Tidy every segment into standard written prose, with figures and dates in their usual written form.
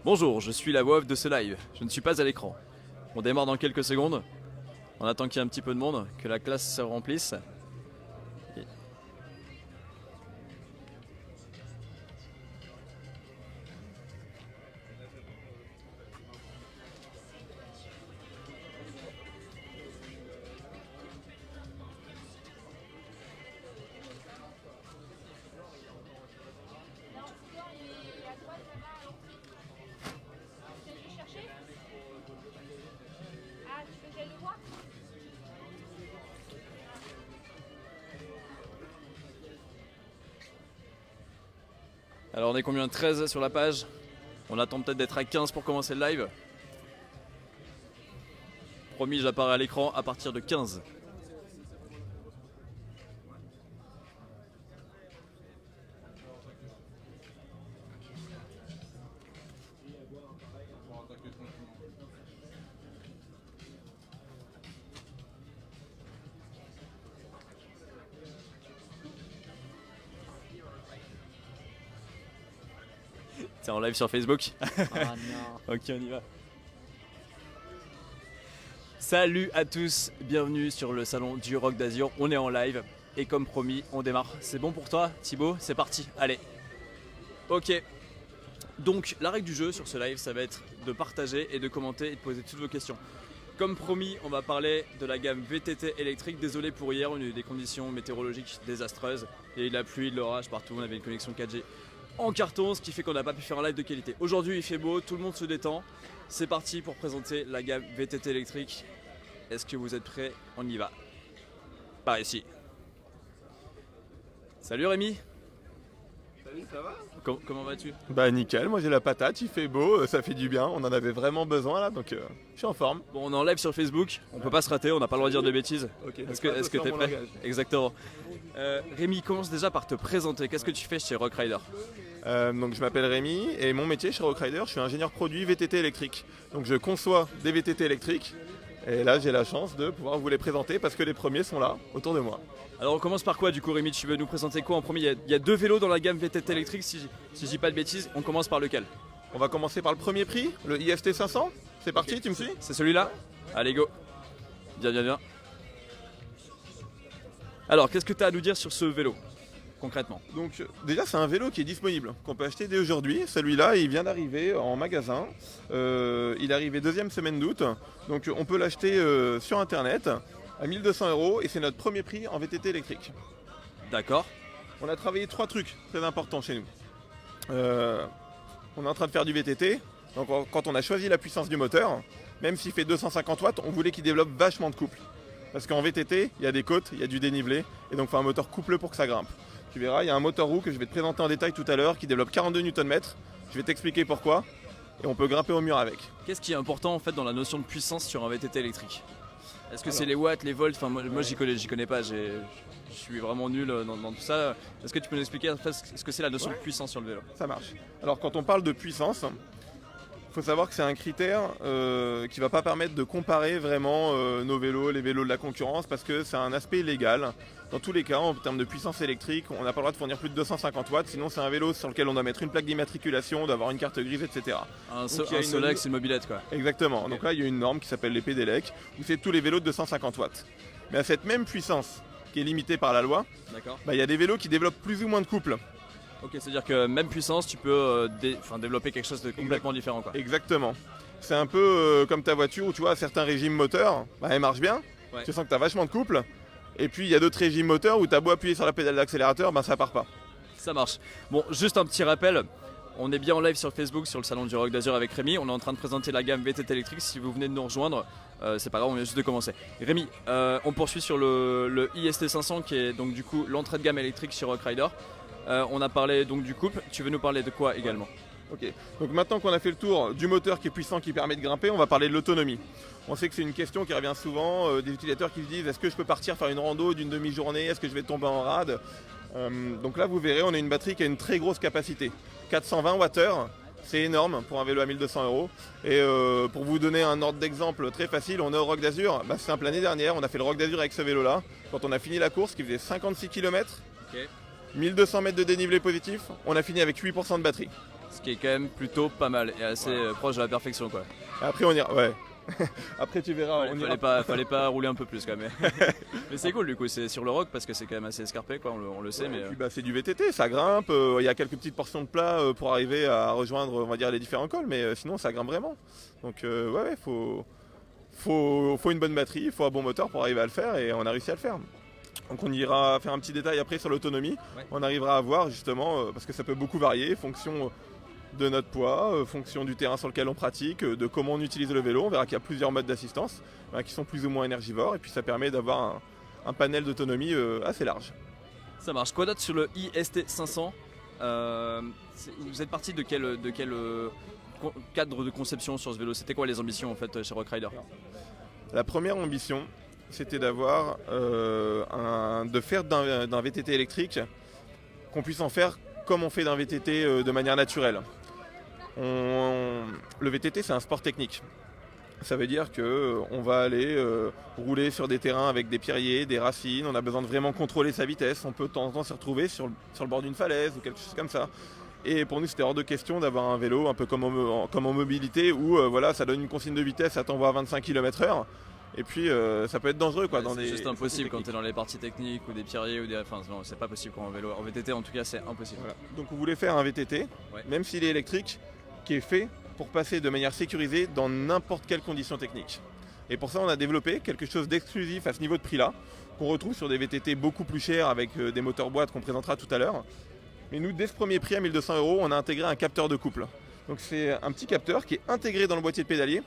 Bonjour, je suis la voix off de ce live. Je ne suis pas à l'écran. On démarre dans quelques secondes. On attend qu'il y ait un petit peu de monde, que la classe se remplisse. Alors on est combien? 13 sur la page. On attend peut-être d'être à 15 pour commencer le live. Promis, j'apparais à l'écran à partir de 15. C'est en live sur Facebook. Ah non. Ok, on y va. Salut à tous, bienvenue sur le salon du Rock d'Azur. On est en live et comme promis, on démarre. C'est bon pour toi, Thibaut? C'est parti, allez. Ok. Donc, la règle du jeu sur ce live, ça va être de partager et de commenter et de poser toutes vos questions. Comme promis, on va parler de la gamme VTT électrique. Désolé pour hier, on a eu des conditions météorologiques désastreuses. Il y a eu de la pluie, de l'orage partout, on avait une connexion 4G en carton, ce qui fait qu'on n'a pas pu faire un live de qualité. Aujourd'hui il fait beau, tout le monde se détend. C'est parti pour présenter la gamme VTT électrique. Est-ce que vous êtes prêts? On y va. Par ici. Salut Rémi. Salut, ça va? Comment vas-tu? Bah nickel, moi j'ai la patate, il fait beau, ça fait du bien, on en avait vraiment besoin là, donc je suis en forme. Bon, on est en live sur Facebook, on peut pas se rater, on n'a pas le droit de dire de bêtises. Ok, Est-ce que t'es prêt? Exactement. Rémi, commence déjà par te présenter. Qu'est-ce que tu fais chez Rock Rider? Donc je m'appelle Rémi et mon métier chez Rock Rider, je suis ingénieur produit VTT électrique. Donc je conçois des VTT électriques et là j'ai la chance de pouvoir vous les présenter parce que les premiers sont là, autour de moi. Alors on commence par quoi du coup Rémi? Tu veux nous présenter quoi en premier? Il y a deux vélos dans la gamme VTT électrique, si je dis pas de bêtises. On commence par lequel? On va commencer par le premier prix, le IFT 500. C'est parti, tu me suis? C'est celui-là? Allez go. Bien. Alors qu'est-ce que tu as à nous dire sur ce vélo concrètement? Donc déjà c'est un vélo qui est disponible, qu'on peut acheter dès aujourd'hui. Celui-là il vient d'arriver en magasin, il est arrivé deuxième semaine d'août. Donc on peut l'acheter sur internet à 1200 € et c'est notre premier prix en VTT électrique. D'accord. On a travaillé trois trucs très importants chez nous. On est en train de faire du VTT, donc quand on a choisi la puissance du moteur, même s'il fait 250 watts, on voulait qu'il développe vachement de couple. Parce qu'en VTT, il y a des côtes, il y a du dénivelé, et donc il faut un moteur coupleux pour que ça grimpe. Tu verras, il y a un moteur roue que je vais te présenter en détail tout à l'heure qui développe 42 Nm. Je vais t'expliquer pourquoi, et on peut grimper au mur avec. Qu'est-ce qui est important en fait dans la notion de puissance sur un VTT électrique? Est-ce que c'est les watts, les volts? Enfin, moi j'y connais pas, je suis vraiment nul dans tout ça. Est-ce que tu peux nous expliquer en fait, ce que c'est la notion de puissance sur le vélo? Ça marche. Alors quand on parle de puissance, il faut savoir que c'est un critère qui ne va pas permettre de comparer vraiment nos vélos, les vélos de la concurrence, parce que c'est un aspect légal. Dans tous les cas, en termes de puissance électrique, on n'a pas le droit de fournir plus de 250 watts, sinon c'est un vélo sur lequel on doit mettre une plaque d'immatriculation, d'avoir une carte grise, etc. Un Solex, une mobilette quoi. Exactement. Okay. Donc là, il y a une norme qui s'appelle les PDLEC, où c'est tous les vélos de 250 watts. Mais à cette même puissance, qui est limitée par la loi, il y a des vélos qui développent plus ou moins de couple. Ok, c'est-à-dire que même puissance, tu peux développer quelque chose de complètement différent quoi. Exactement. C'est un peu comme ta voiture où tu vois, à certains régimes moteurs, elle marche bien, tu sens que tu as vachement de couple. Et puis il y a d'autres régimes moteurs où tu as beau appuyer sur la pédale d'accélérateur, ça part pas. Ça marche. Bon, juste un petit rappel, on est bien en live sur Facebook, sur le salon du Rock d'Azur avec Rémi. On est en train de présenter la gamme VTT électrique. Si vous venez de nous rejoindre, c'est pas grave, on vient juste de commencer. Rémi, on poursuit sur le IST 500 qui est donc du coup l'entrée de gamme électrique sur Rock Rider. On a parlé donc du couple, tu veux nous parler de quoi également? Ok, donc maintenant qu'on a fait le tour du moteur qui est puissant, qui permet de grimper, on va parler de l'autonomie. On sait que c'est une question qui revient souvent, des utilisateurs qui se disent est-ce que je peux partir faire une rando d'une demi-journée, est-ce que je vais tomber en rade? Donc là vous verrez, on a une batterie qui a une très grosse capacité, 420 Wh, c'est énorme pour un vélo à 1200 €. Et pour vous donner un ordre d'exemple très facile, on est au Rock d'Azur, c'est simple, l'année dernière on a fait le Rock d'Azur avec ce vélo là, quand on a fini la course qui faisait 56 km, 1200 mètres de dénivelé positif, on a fini avec 8% de batterie. Ce qui est quand même plutôt pas mal et assez proche de la perfection quoi. Après on ira, ouais. Après tu verras, Fallait pas rouler un peu plus quand même. Mais c'est cool du coup, c'est sur le rock parce que c'est quand même assez escarpé quoi, on le sait. Mais puis, c'est du VTT, ça grimpe, il y a quelques petites portions de plat pour arriver à rejoindre on va dire les différents cols, mais sinon ça grimpe vraiment. Donc faut une bonne batterie, il faut un bon moteur pour arriver à le faire et on a réussi à le faire. Donc on ira faire un petit détail après sur l'autonomie, on arrivera à voir justement, parce que ça peut beaucoup varier, fonction de notre poids, fonction du terrain sur lequel on pratique, de comment on utilise le vélo. On verra qu'il y a plusieurs modes d'assistance qui sont plus ou moins énergivores et puis ça permet d'avoir un panel d'autonomie assez large. Ça marche. Quoi d'autre sur le IST 500 vous êtes parti de quel cadre de conception sur ce vélo? C'était quoi les ambitions en fait chez Rock Rider? La première ambition, c'était d'avoir de faire d'un VTT électrique qu'on puisse en faire comme on fait d'un VTT de manière naturelle. Le VTT c'est un sport technique. Ça veut dire qu'on va aller rouler sur des terrains avec des pierriers, des racines, on a besoin de vraiment contrôler sa vitesse, on peut de temps en temps se retrouver sur le bord d'une falaise ou quelque chose comme ça. Et pour nous c'était hors de question d'avoir un vélo un peu comme en mobilité où ça donne une consigne de vitesse, ça t'envoie à 25 km/h. Et puis ça peut être dangereux quoi. C'est juste impossible quand tu es dans les parties techniques ou des pierriers ou des. Enfin non, c'est pas possible en vélo. En VTT en tout cas c'est impossible. Voilà. Donc on voulait faire un VTT, même s'il est électrique, qui est fait pour passer de manière sécurisée dans n'importe quelle condition technique. Et pour ça on a développé quelque chose d'exclusif à ce niveau de prix là, qu'on retrouve sur des VTT beaucoup plus chers avec des moteurs boîtes qu'on présentera tout à l'heure. Mais nous dès ce premier prix à 1 200 €, on a intégré un capteur de couple. Donc c'est un petit capteur qui est intégré dans le boîtier de pédalier.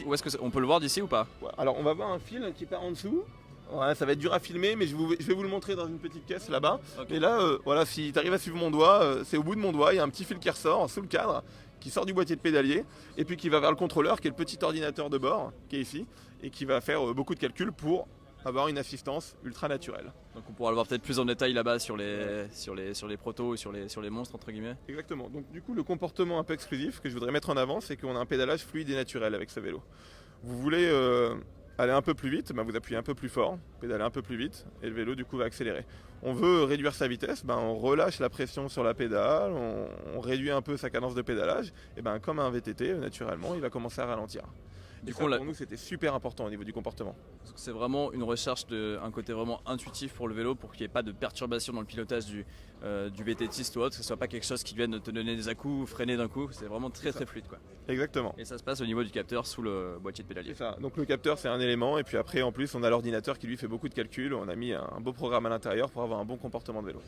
Où est-ce qu'on peut le voir d'ici ou pas? Alors on va voir un fil qui part en dessous. Ouais, ça va être dur à filmer mais je vais vous le montrer dans une petite caisse là-bas. Okay. Et là, si tu arrives à suivre mon doigt, c'est au bout de mon doigt, il y a un petit fil qui ressort sous le cadre, qui sort du boîtier de pédalier et puis qui va vers le contrôleur qui est le petit ordinateur de bord qui est ici et qui va faire beaucoup de calculs pour avoir une assistance ultra naturelle. Donc on pourra le voir peut-être plus en détail là-bas sur les protos, sur les monstres entre guillemets. Exactement. Donc du coup le comportement un peu exclusif que je voudrais mettre en avant, c'est qu'on a un pédalage fluide et naturel avec ce vélo. Vous voulez aller un peu plus vite, vous appuyez un peu plus fort, pédaler un peu plus vite et le vélo du coup va accélérer. On veut réduire sa vitesse, on relâche la pression sur la pédale, on réduit un peu sa cadence de pédalage et comme un VTT naturellement il va commencer à ralentir. Du coup, pour nous, c'était super important au niveau du comportement. C'est vraiment une recherche d'un côté vraiment intuitif pour le vélo, pour qu'il n'y ait pas de perturbation dans le pilotage du VTTiste ou autre, que ce ne soit pas quelque chose qui vienne te donner des à-coups ou freiner d'un coup. C'est vraiment très fluide quoi. Exactement. Et ça se passe au niveau du capteur sous le boîtier de pédalier. C'est ça. Donc le capteur c'est un élément et puis après en plus on a l'ordinateur qui lui fait beaucoup de calculs. On a mis un beau programme à l'intérieur pour avoir un bon comportement de vélo.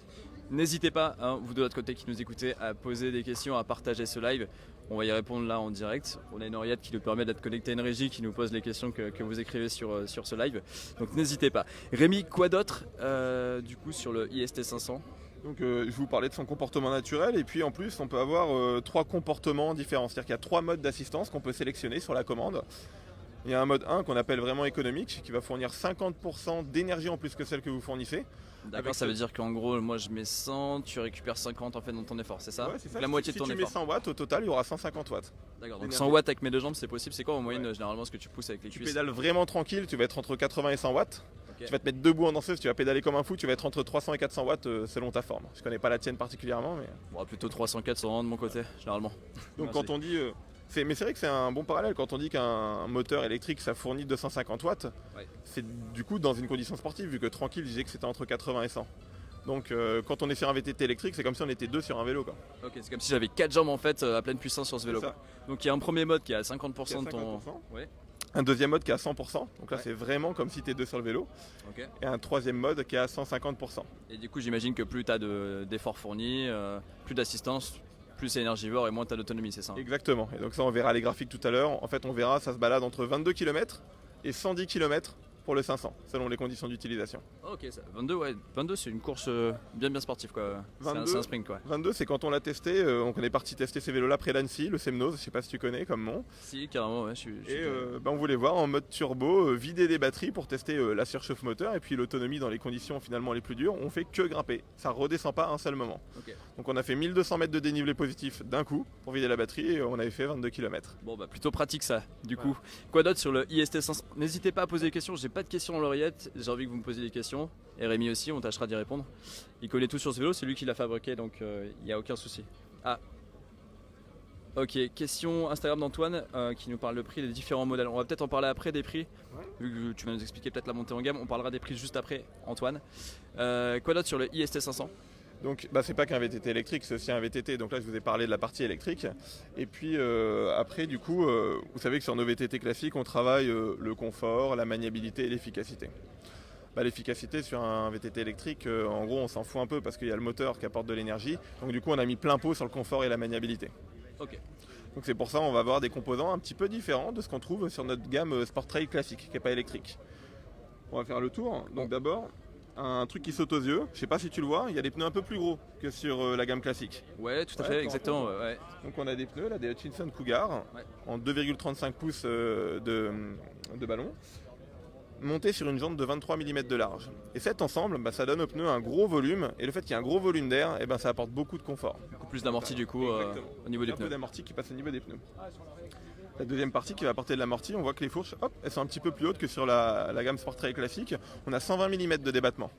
N'hésitez pas, vous de l'autre côté qui nous écoutez, à poser des questions, à partager ce live. On va y répondre là en direct. On a une oreillette qui nous permet d'être connecté à une régie qui nous pose les questions que vous écrivez sur ce live. Donc n'hésitez pas. Rémi, quoi d'autre du coup sur le IST 500 ? Donc je vous parlais de son comportement naturel et puis en plus on peut avoir 3 comportements différents. C'est-à-dire qu'il y a 3 modes d'assistance qu'on peut sélectionner sur la commande. Il y a un mode 1 qu'on appelle vraiment économique qui va fournir 50% d'énergie en plus que celle que vous fournissez. D'accord, ça veut dire qu'en gros, moi je mets 100, tu récupères 50 en fait dans ton effort, c'est ça? Ouais, c'est ça. La moitié de ton effort. Si tu mets 100 watts, au total il y aura 150 watts. D'accord, donc 100 watts avec mes deux jambes c'est possible. C'est quoi en moyenne généralement ce que tu pousses avec les cuisses? Tu pédales vraiment tranquille, tu vas être entre 80 et 100 watts. Okay. Tu vas te mettre debout en danseuse, tu vas pédaler comme un fou, tu vas être entre 300 et 400 watts selon ta forme. Je connais pas la tienne particulièrement mais... Bon, plutôt 300-400 de mon côté généralement. Donc quand on dit... Mais c'est vrai que c'est un bon parallèle quand on dit qu'un moteur électrique ça fournit 250 watts. C'est du coup dans une condition sportive vu que tranquille je disais que c'était entre 80 et 100. Donc quand on est sur un VTT électrique c'est comme si on était 2 sur un vélo quoi. Ok, c'est comme si j'avais 4 jambes en fait à pleine puissance sur ce vélo. Donc il y a un premier mode qui est à 50% de ton... Un deuxième mode qui est à 100%, donc là c'est vraiment comme si tu es 2 sur le vélo. Et un troisième mode qui est à 150%. Et du coup j'imagine que plus tu as d'efforts fournis, plus d'assistance, plus c'est énergivore et moins tu as d'autonomie, c'est ça? Exactement, et donc ça on verra les graphiques tout à l'heure. En fait on verra ça se balade entre 22 km et 110 km pour le 500, selon les conditions d'utilisation. Ok, 22 c'est une course bien sportive quoi. 22, c'est un sprint quoi. 22 c'est quand on l'a testé, on est parti tester ces vélos là près d'Annecy, le Semnose, je sais pas si tu connais comme Mont. Si carrément ouais, on voulait voir en mode turbo, vider des batteries pour tester la surchauffe moteur et puis l'autonomie dans les conditions finalement les plus dures, on fait que grimper, ça redescend pas un seul moment. Donc on a fait 1200 mètres de dénivelé positif d'un coup pour vider la batterie et on avait fait 22 km. Bon plutôt pratique ça du coup. Quoi d'autre sur le IST 500? N'hésitez pas à poser des questions, j'ai pas de questions dans l'oreillette, j'ai envie que vous me posiez des questions. Et Rémi aussi, on tâchera d'y répondre. Il connaît tout sur ce vélo, c'est lui qui l'a fabriqué, donc il n'y a aucun souci. Ah, Ok, question Instagram d'Antoine qui nous parle le prix des différents modèles. On va peut-être en parler après des prix, vu que tu vas nous expliquer peut-être la montée en gamme. On parlera des prix juste après, Antoine. Quoi d'autre sur le IST 500? Donc c'est pas qu'un VTT électrique, c'est aussi un VTT. Donc là je vous ai parlé de la partie électrique. Et puis après du coup, vous savez que sur nos VTT classiques, on travaille le confort, la maniabilité et l'efficacité. L'efficacité sur un VTT électrique, en gros on s'en fout un peu parce qu'il y a le moteur qui apporte de l'énergie. Donc du coup on a mis plein pot sur le confort et la maniabilité. Ok. Donc c'est pour ça on va avoir des composants un petit peu différents de ce qu'on trouve sur notre gamme Sport Trail classique, qui n'est pas électrique. On va faire le tour. Donc d'abord, un truc qui saute aux yeux, je sais pas si tu le vois, il y a des pneus un peu plus gros que sur la gamme classique. Ouais, tout à fait, exactement. Ouais. Donc on a des pneus, là, des Hutchinson Cougar, en 2,35 pouces de ballon, montés sur une jante de 23 mm de large. Et cet ensemble, ça donne aux pneus un gros volume, et le fait qu'il y ait un gros volume d'air, ça apporte beaucoup de confort. Beaucoup plus d'amorti du coup au niveau des pneus. Un peu d'amorti qui passe au niveau des pneus. La deuxième partie qui va apporter de l'amorti, on voit que les fourches, elles sont un petit peu plus hautes que sur la gamme Sport Trail classique. On a 120 mm de débattement.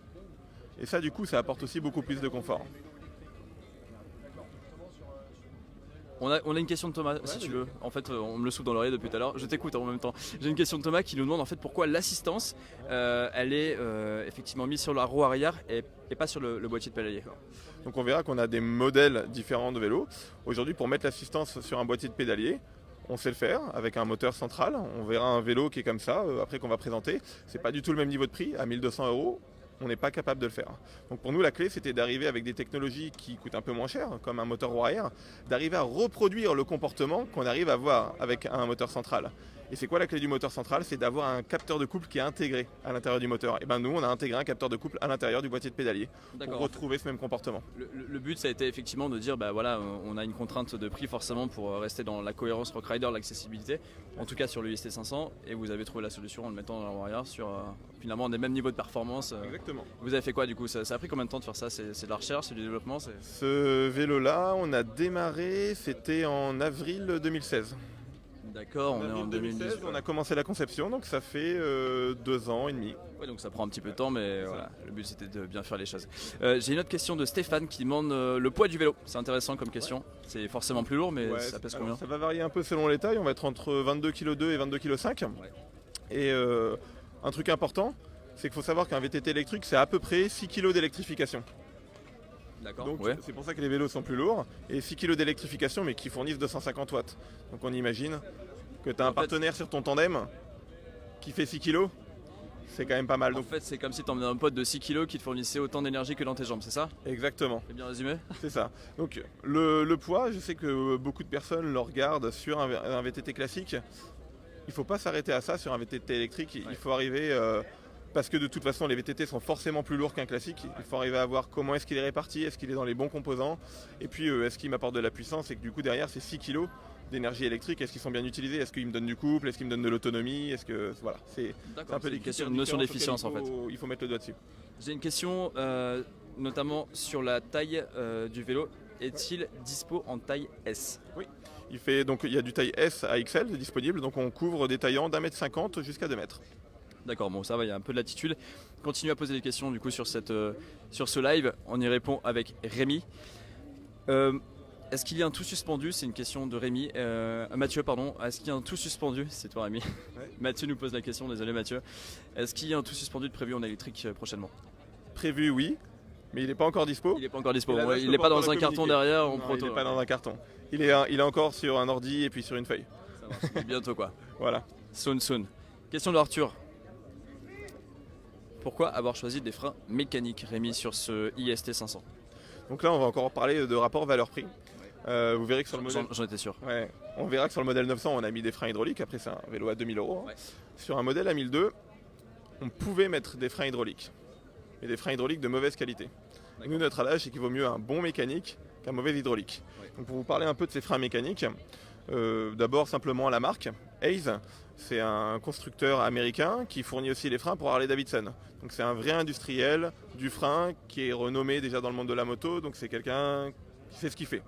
Et ça, du coup, ça apporte aussi beaucoup plus de confort. On a une question de Thomas, si tu veux. En fait, on me le souffle dans l'oreille depuis tout à l'heure. Je t'écoute en même temps. J'ai une question de Thomas qui nous demande en fait pourquoi l'assistance, elle est effectivement mise sur la roue arrière et pas sur le boîtier de pédalier. Donc on verra qu'on a des modèles différents de vélos. Aujourd'hui, pour mettre l'assistance sur un boîtier de pédalier, on sait le faire avec un moteur central. On verra un vélo qui est comme ça, après qu'on va présenter. C'est pas du tout le même niveau de prix, à 1 200 €. On n'est pas capable de le faire. Donc pour nous, la clé, c'était d'arriver avec des technologies qui coûtent un peu moins cher, comme un moteur roue arrière, d'arriver à reproduire le comportement qu'on arrive à avoir avec un moteur central. Et c'est quoi la clé du moteur central? C'est d'avoir un capteur de couple qui est intégré à l'intérieur du moteur. Et nous, on a intégré un capteur de couple à l'intérieur du boîtier de pédalier pour retrouver ce même comportement. Le but, ça a été effectivement de dire, voilà, on a une contrainte de prix forcément pour rester dans la cohérence Rock Rider, l'accessibilité, en tout cas sur le IST 500, et vous avez trouvé la solution en le mettant dans la roue arrière sur finalement des mêmes niveaux de performance. Exactement. Vous avez fait quoi du coup? Ça a pris combien de temps de faire ça? C'est de la recherche, c'est du développement? Ce vélo-là, on a démarré, c'était en avril 2016. D'accord, on est en 2016. On a commencé la conception, donc ça fait 2 ans et demi. Ouais, donc ça prend un petit peu de temps, mais voilà, le but c'était de bien faire les choses. J'ai une autre question de Stéphane qui demande le poids du vélo. C'est intéressant comme question. C'est forcément plus lourd, mais ça pèse combien? Ça va varier un peu selon les tailles. On va être entre 22,2 kg et 22,5 kg. Et un truc important, c'est qu'il faut savoir qu'un VTT électrique, c'est à peu près 6 kg d'électrification. D'accord. Donc c'est pour ça que les vélos sont plus lourds. Et 6 kg d'électrification, mais qui fournissent 250 watts. Donc on imagine que tu as un partenaire sur ton tandem qui fait 6 kg. C'est quand même pas mal. En fait, c'est comme si tu emmenais un pote de 6 kg qui te fournissait autant d'énergie que dans tes jambes, c'est ça? Exactement. C'est bien résumé? C'est ça. Donc le poids, je sais que beaucoup de personnes le regardent sur un VTT classique. Il ne faut pas s'arrêter à ça sur un VTT électrique. Il faut arriver... parce que de toute façon les VTT sont forcément plus lourds qu'un classique, il faut arriver à voir comment est-ce qu'il est réparti, est-ce qu'il est dans les bons composants, et puis est-ce qu'il m'apporte de la puissance, et que du coup derrière c'est 6 kg d'énergie électrique, est-ce qu'ils sont bien utilisés, est-ce qu'ils me donnent du couple, est-ce qu'ils me donnent de l'autonomie, est-ce que voilà, c'est un peu une notion d'efficience en fait. Il faut mettre le doigt dessus. J'ai une question notamment sur la taille du vélo, est-il dispo en taille S? Oui. Il y a du taille S à XL disponible, donc on couvre des taillants d'1,50 m jusqu'à 2 m. D'accord, bon ça va, il y a un peu de latitude. Continuez à poser des questions du coup sur ce live, on y répond avec Rémi. Est-ce qu'il y a un tout suspendu? C'est une question de Rémi. Mathieu, pardon. Est-ce qu'il y a un tout suspendu? C'est toi Rémi. Ouais. Mathieu nous pose la question, désolé Mathieu. Est-ce qu'il y a un tout suspendu de prévu en électrique prochainement? Prévu oui, mais il n'est pas encore dispo. Il n'est pas encore dispo, il n'est pas dans un carton derrière en proto. Il n'est pas dans un carton. Il est encore sur un ordi et puis sur une feuille. Ça marche, bientôt quoi. Voilà. Soon. Question de Arthur. Pourquoi avoir choisi des freins mécaniques, Rémi, sur ce IST 500? Donc là, on va encore parler de rapport valeur-prix. Vous verrez que sur le modèle... J'en étais sûr. Ouais, on verra que sur le modèle 900, on a mis des freins hydrauliques. Après, c'est un vélo à 2000 €. Ouais. Sur un modèle à 1002, on pouvait mettre des freins hydrauliques. Mais des freins hydrauliques de mauvaise qualité. Nous, notre adage, c'est qu'il vaut mieux un bon mécanique qu'un mauvais hydraulique. Ouais. Donc pour vous parler un peu de ces freins mécaniques, d'abord simplement la marque, Hayes. C'est un constructeur américain qui fournit aussi les freins pour Harley-Davidson. Donc c'est un vrai industriel du frein qui est renommé déjà dans le monde de la moto, donc c'est quelqu'un qui sait ce qu'il fait.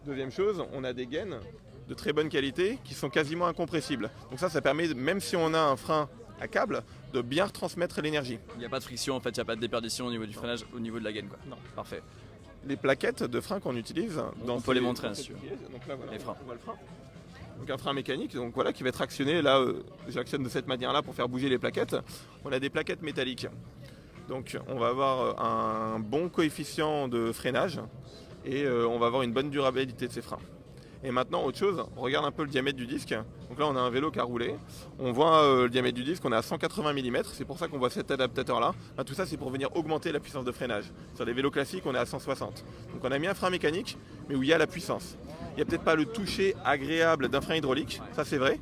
Deuxième chose, on a des gaines de très bonne qualité qui sont quasiment incompressibles. Donc ça permet, même si on a un frein à câble, de bien retransmettre l'énergie. Il n'y a pas de friction en fait, il n'y a pas de déperdition au niveau du freinage, au niveau de la gaine quoi. Non. Parfait. les plaquettes de frein qu'on utilise. On peut les montrer, si tu veux. Donc là, voilà, Les freins. on voit le frein. Donc un frein mécanique, donc voilà, qui va être actionné. Là, j'actionne de cette manière-là pour faire bouger les plaquettes. On a des plaquettes métalliques. Donc on va avoir un bon coefficient de freinage et on va avoir une bonne durabilité de ces freins. Et maintenant, autre chose, on regarde un peu le diamètre du disque. Donc là, on a un vélo qui a roulé. On voit le diamètre du disque, on est à 180 mm. C'est pour ça qu'on voit cet adaptateur-là. Enfin, tout ça, c'est pour venir augmenter la puissance de freinage. Sur les vélos classiques, on est à 160. Donc on a mis un frein mécanique, mais où il y a la puissance. Il n'y a peut-être pas le toucher agréable d'un frein hydraulique, ça c'est vrai.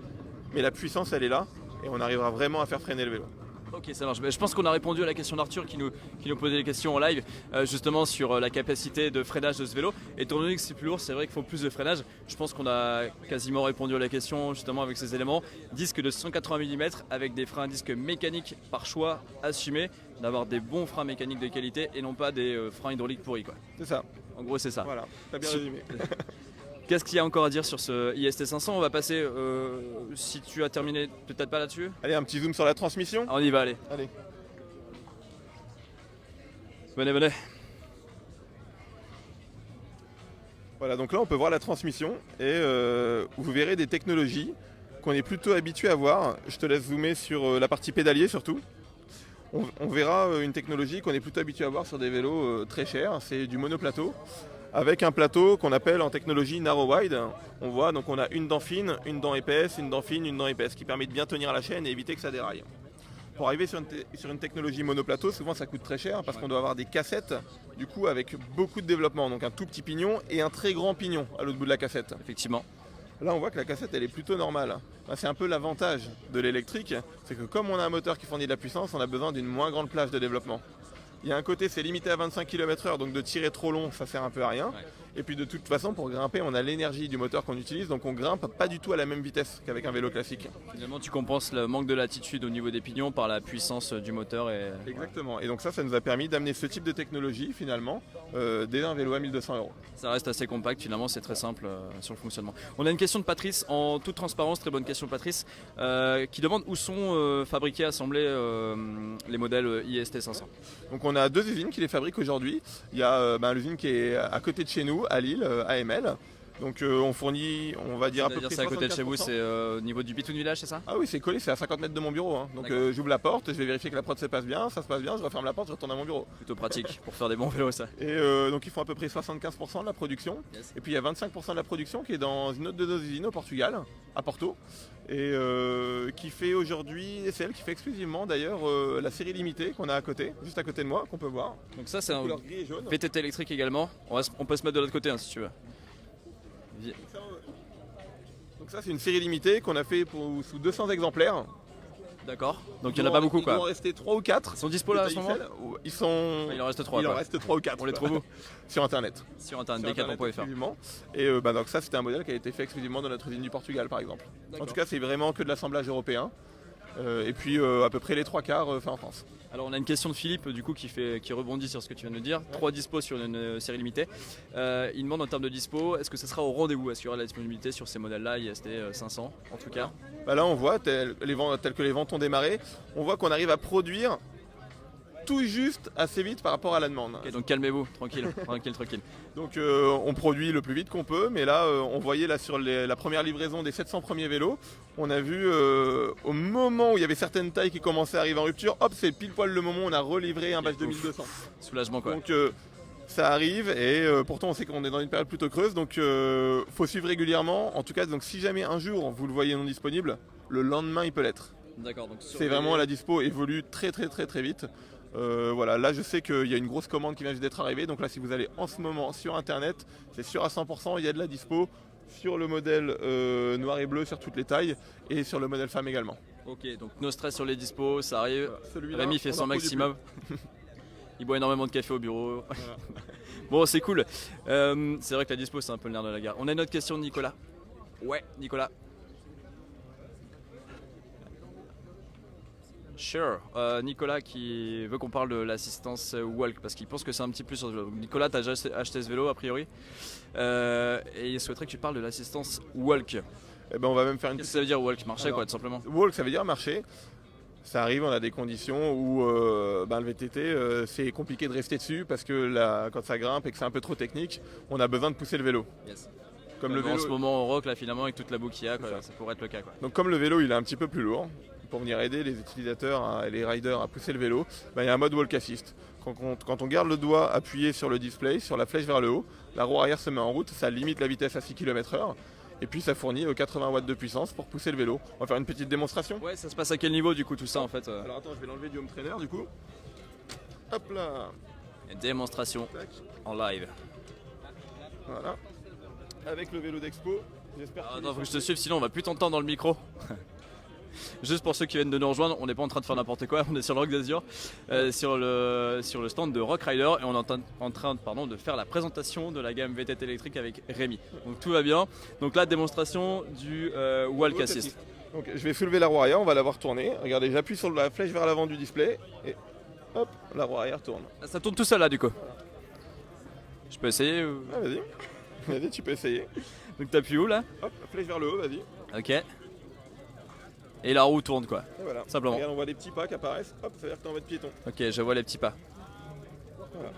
Mais la puissance, elle est là. Et on arrivera vraiment à faire freiner le vélo. Ok, ça marche. Je pense qu'on a répondu à la question d'Arthur qui nous posait des questions en live, justement sur la capacité de freinage de ce vélo. Étant donné que c'est plus lourd, c'est vrai qu'il faut plus de freinage. Je pense qu'on a quasiment répondu à la question justement avec ces éléments. Disque de 180 mm avec des freins disques mécaniques par choix assumés, d'avoir des bons freins mécaniques de qualité et non pas des freins hydrauliques pourris, quoi. C'est ça. En gros, c'est ça. Voilà, t'as bien résumé. Qu'est-ce qu'il y a encore à dire sur ce IST 500 ? On va passer, si tu as terminé, peut-être pas là-dessus. Allez, un petit zoom sur la transmission. On y va, allez. Allez. Venez. Voilà, donc là on peut voir la transmission et vous verrez des technologies qu'on est plutôt habitué à voir. Je te laisse zoomer sur la partie pédalier surtout. On verra une technologie qu'on est plutôt habitué à voir sur des vélos très chers, c'est du monoplateau. Avec un plateau qu'on appelle en technologie narrow wide. On voit donc on a une dent fine, une dent épaisse, une dent fine, une dent épaisse, qui permet de bien tenir la chaîne et éviter que ça déraille. Pour arriver sur une technologie monoplateau, souvent ça coûte très cher parce qu'on doit avoir des cassettes, du coup avec beaucoup de développement, donc un tout petit pignon et un très grand pignon à l'autre bout de la cassette. Effectivement. Là on voit que la cassette elle est plutôt normale. C'est un peu l'avantage de l'électrique, c'est que comme on a un moteur qui fournit de la puissance, on a besoin d'une moins grande plage de développement. Il y a un côté, c'est limité à 25 km/h, donc de tirer trop long, ça sert un peu à rien. Ouais. Et puis de toute façon, pour grimper, on a l'énergie du moteur qu'on utilise, donc on grimpe pas du tout à la même vitesse qu'avec un vélo classique. Finalement, tu compenses le manque de latitude au niveau des pignons par la puissance du moteur. Exactement. Et donc ça nous a permis d'amener ce type de technologie, finalement, dès un vélo à 1200 €. Ça reste assez compact, finalement, c'est très simple sur le fonctionnement. On a une question de Patrice, en toute transparence, très bonne question Patrice, qui demande où sont fabriqués, assemblés les modèles IST 500. Donc on a deux usines qui les fabriquent aujourd'hui. Il y a l'usine qui est à côté de chez nous, à Lille, AML. Donc on fournit, on va dire à peu près 64%. C'est à côté de chez vous, c'est au niveau du Bitoun Village, c'est ça ? Ah oui, c'est collé, c'est à 50 mètres de mon bureau. Hein. Donc j'ouvre la porte, je vais vérifier que la prod se passe bien, ça se passe bien, je referme la porte, je retourne à mon bureau. Plutôt pratique pour faire des bons vélos ça. Et donc ils font à peu près 75% de la production. Yes. Et puis il y a 25% de la production qui est dans une autre de nos usines au Portugal, à Porto. Et qui fait aujourd'hui, c'est elle qui fait exclusivement d'ailleurs la série limitée qu'on a à côté, juste à côté de moi, qu'on peut voir. Donc ça c'est un VTT électrique également, on peut se mettre de l'autre côté hein, si tu veux. Donc ça c'est une série limitée qu'on a fait sous 200 exemplaires. D'accord, donc il n'y en a pas beaucoup quoi. Il en restait 3 ou 4. Ils sont dispo là à ce moment ? Ils sont... Il en reste 3 Il en reste 3 ou 4. On les trouve où ? Sur internet. Sur internet, Decathlon.fr. Et donc ça c'était un modèle qui a été fait exclusivement dans notre usine du Portugal par exemple. En tout cas c'est vraiment que de l'assemblage européen. Et puis à peu près les 3 quarts fait en France. Alors on a une question de Philippe du coup qui rebondit sur ce que tu viens de nous dire. 3 dispos sur une série limitée. Il demande en termes de dispo, est-ce que ça sera au rendez-vous ? Est-ce qu'il y aura de la disponibilité sur ces modèles-là, IST 500 en tout cas ? Là on voit, tel que les ventes ont démarré, on voit qu'on arrive à produire tout juste assez vite par rapport à la demande. Okay, donc calmez-vous, tranquille. Donc on produit le plus vite qu'on peut, mais là on voyait là sur la première livraison des 700 premiers vélos, on a vu au moment où il y avait certaines tailles qui commençaient à arriver en rupture, hop c'est pile poil le moment où on a relivré un batch de 1200. Soulagement quoi. Donc ça arrive et pourtant on sait qu'on est dans une période plutôt creuse, donc faut suivre régulièrement. En tout cas donc si jamais un jour vous le voyez non disponible, le lendemain il peut l'être. D'accord. Donc c'est vraiment la dispo évolue très vite. Voilà, là je sais qu'il y a une grosse commande qui vient juste d'être arrivée, donc là si vous allez en ce moment sur internet, c'est sûr à 100%, il y a de la dispo sur le modèle noir et bleu sur toutes les tailles et sur le modèle femme également. Ok, donc no stress sur les dispos, ça arrive. Voilà, Rémi fait son maximum. Il boit énormément de café au bureau. Voilà. Bon, c'est cool. C'est vrai que la dispo c'est un peu le nerf de la guerre. On a une autre question de Nicolas. Ouais, Nicolas. Sure. Nicolas qui veut qu'on parle de l'assistance Walk parce qu'il pense que c'est un petit plus sur ce vélo. Nicolas, tu as déjà acheté ce vélo a priori et il souhaiterait que tu parles de l'assistance Walk. Eh ben on va même faire une... Qu'est-ce que ça veut dire Walk ? Marcher quoi tout simplement. Walk ça veut dire marcher. Ça arrive, on a des conditions où le VTT, c'est compliqué de rester dessus parce que quand ça grimpe et que c'est un peu trop technique, on a besoin de pousser le vélo. Yes. Comme le En vélo, ce moment, on rock là finalement avec toute la boue qu'il y a, quoi, C'est ça. ça pourrait être le cas. Quoi. donc comme le vélo il est un petit peu plus lourd, pour venir aider les utilisateurs et les riders à pousser le vélo, il y a un mode walk assist. Quand on garde le doigt appuyé sur le display, sur la flèche vers le haut, la roue arrière se met en route, ça limite la vitesse à 6 km/h. Et puis ça fournit 80 watts de puissance pour pousser le vélo. On va faire une petite démonstration. Ouais, ça se passe à quel niveau du coup tout ça en fait Alors attends, je vais l'enlever du home trainer du coup. Hop là. Une démonstration Tac. en live. Voilà. Avec le vélo d'expo. J'espère qu'il Attends, est faut que je te suive, sinon on va plus t'entendre dans le micro. Juste pour ceux qui viennent de nous rejoindre, on n'est pas en train de faire n'importe quoi, on est sur le Rock d'Azur, sur le stand de Rock Rider et on est en train de faire la présentation de la gamme VTT électrique avec Rémi. Donc tout va bien. Donc là, démonstration du Walk Assist. Donc je vais soulever la roue arrière, on va la voir tourner. Regardez, j'appuie sur la flèche vers l'avant du display et hop, la roue arrière tourne. Ça tourne tout seul là du coup. Je peux essayer Ah, vas-y. Vas-y, tu peux essayer. Donc t'appuies où là? Hop, flèche vers le haut, vas-y. Ok. Et la roue tourne quoi. Et voilà. Simplement. Regarde, on voit des petits pas qui apparaissent. Hop, ça veut dire que t'es en mode piéton. Ok, je vois les petits pas. Voilà.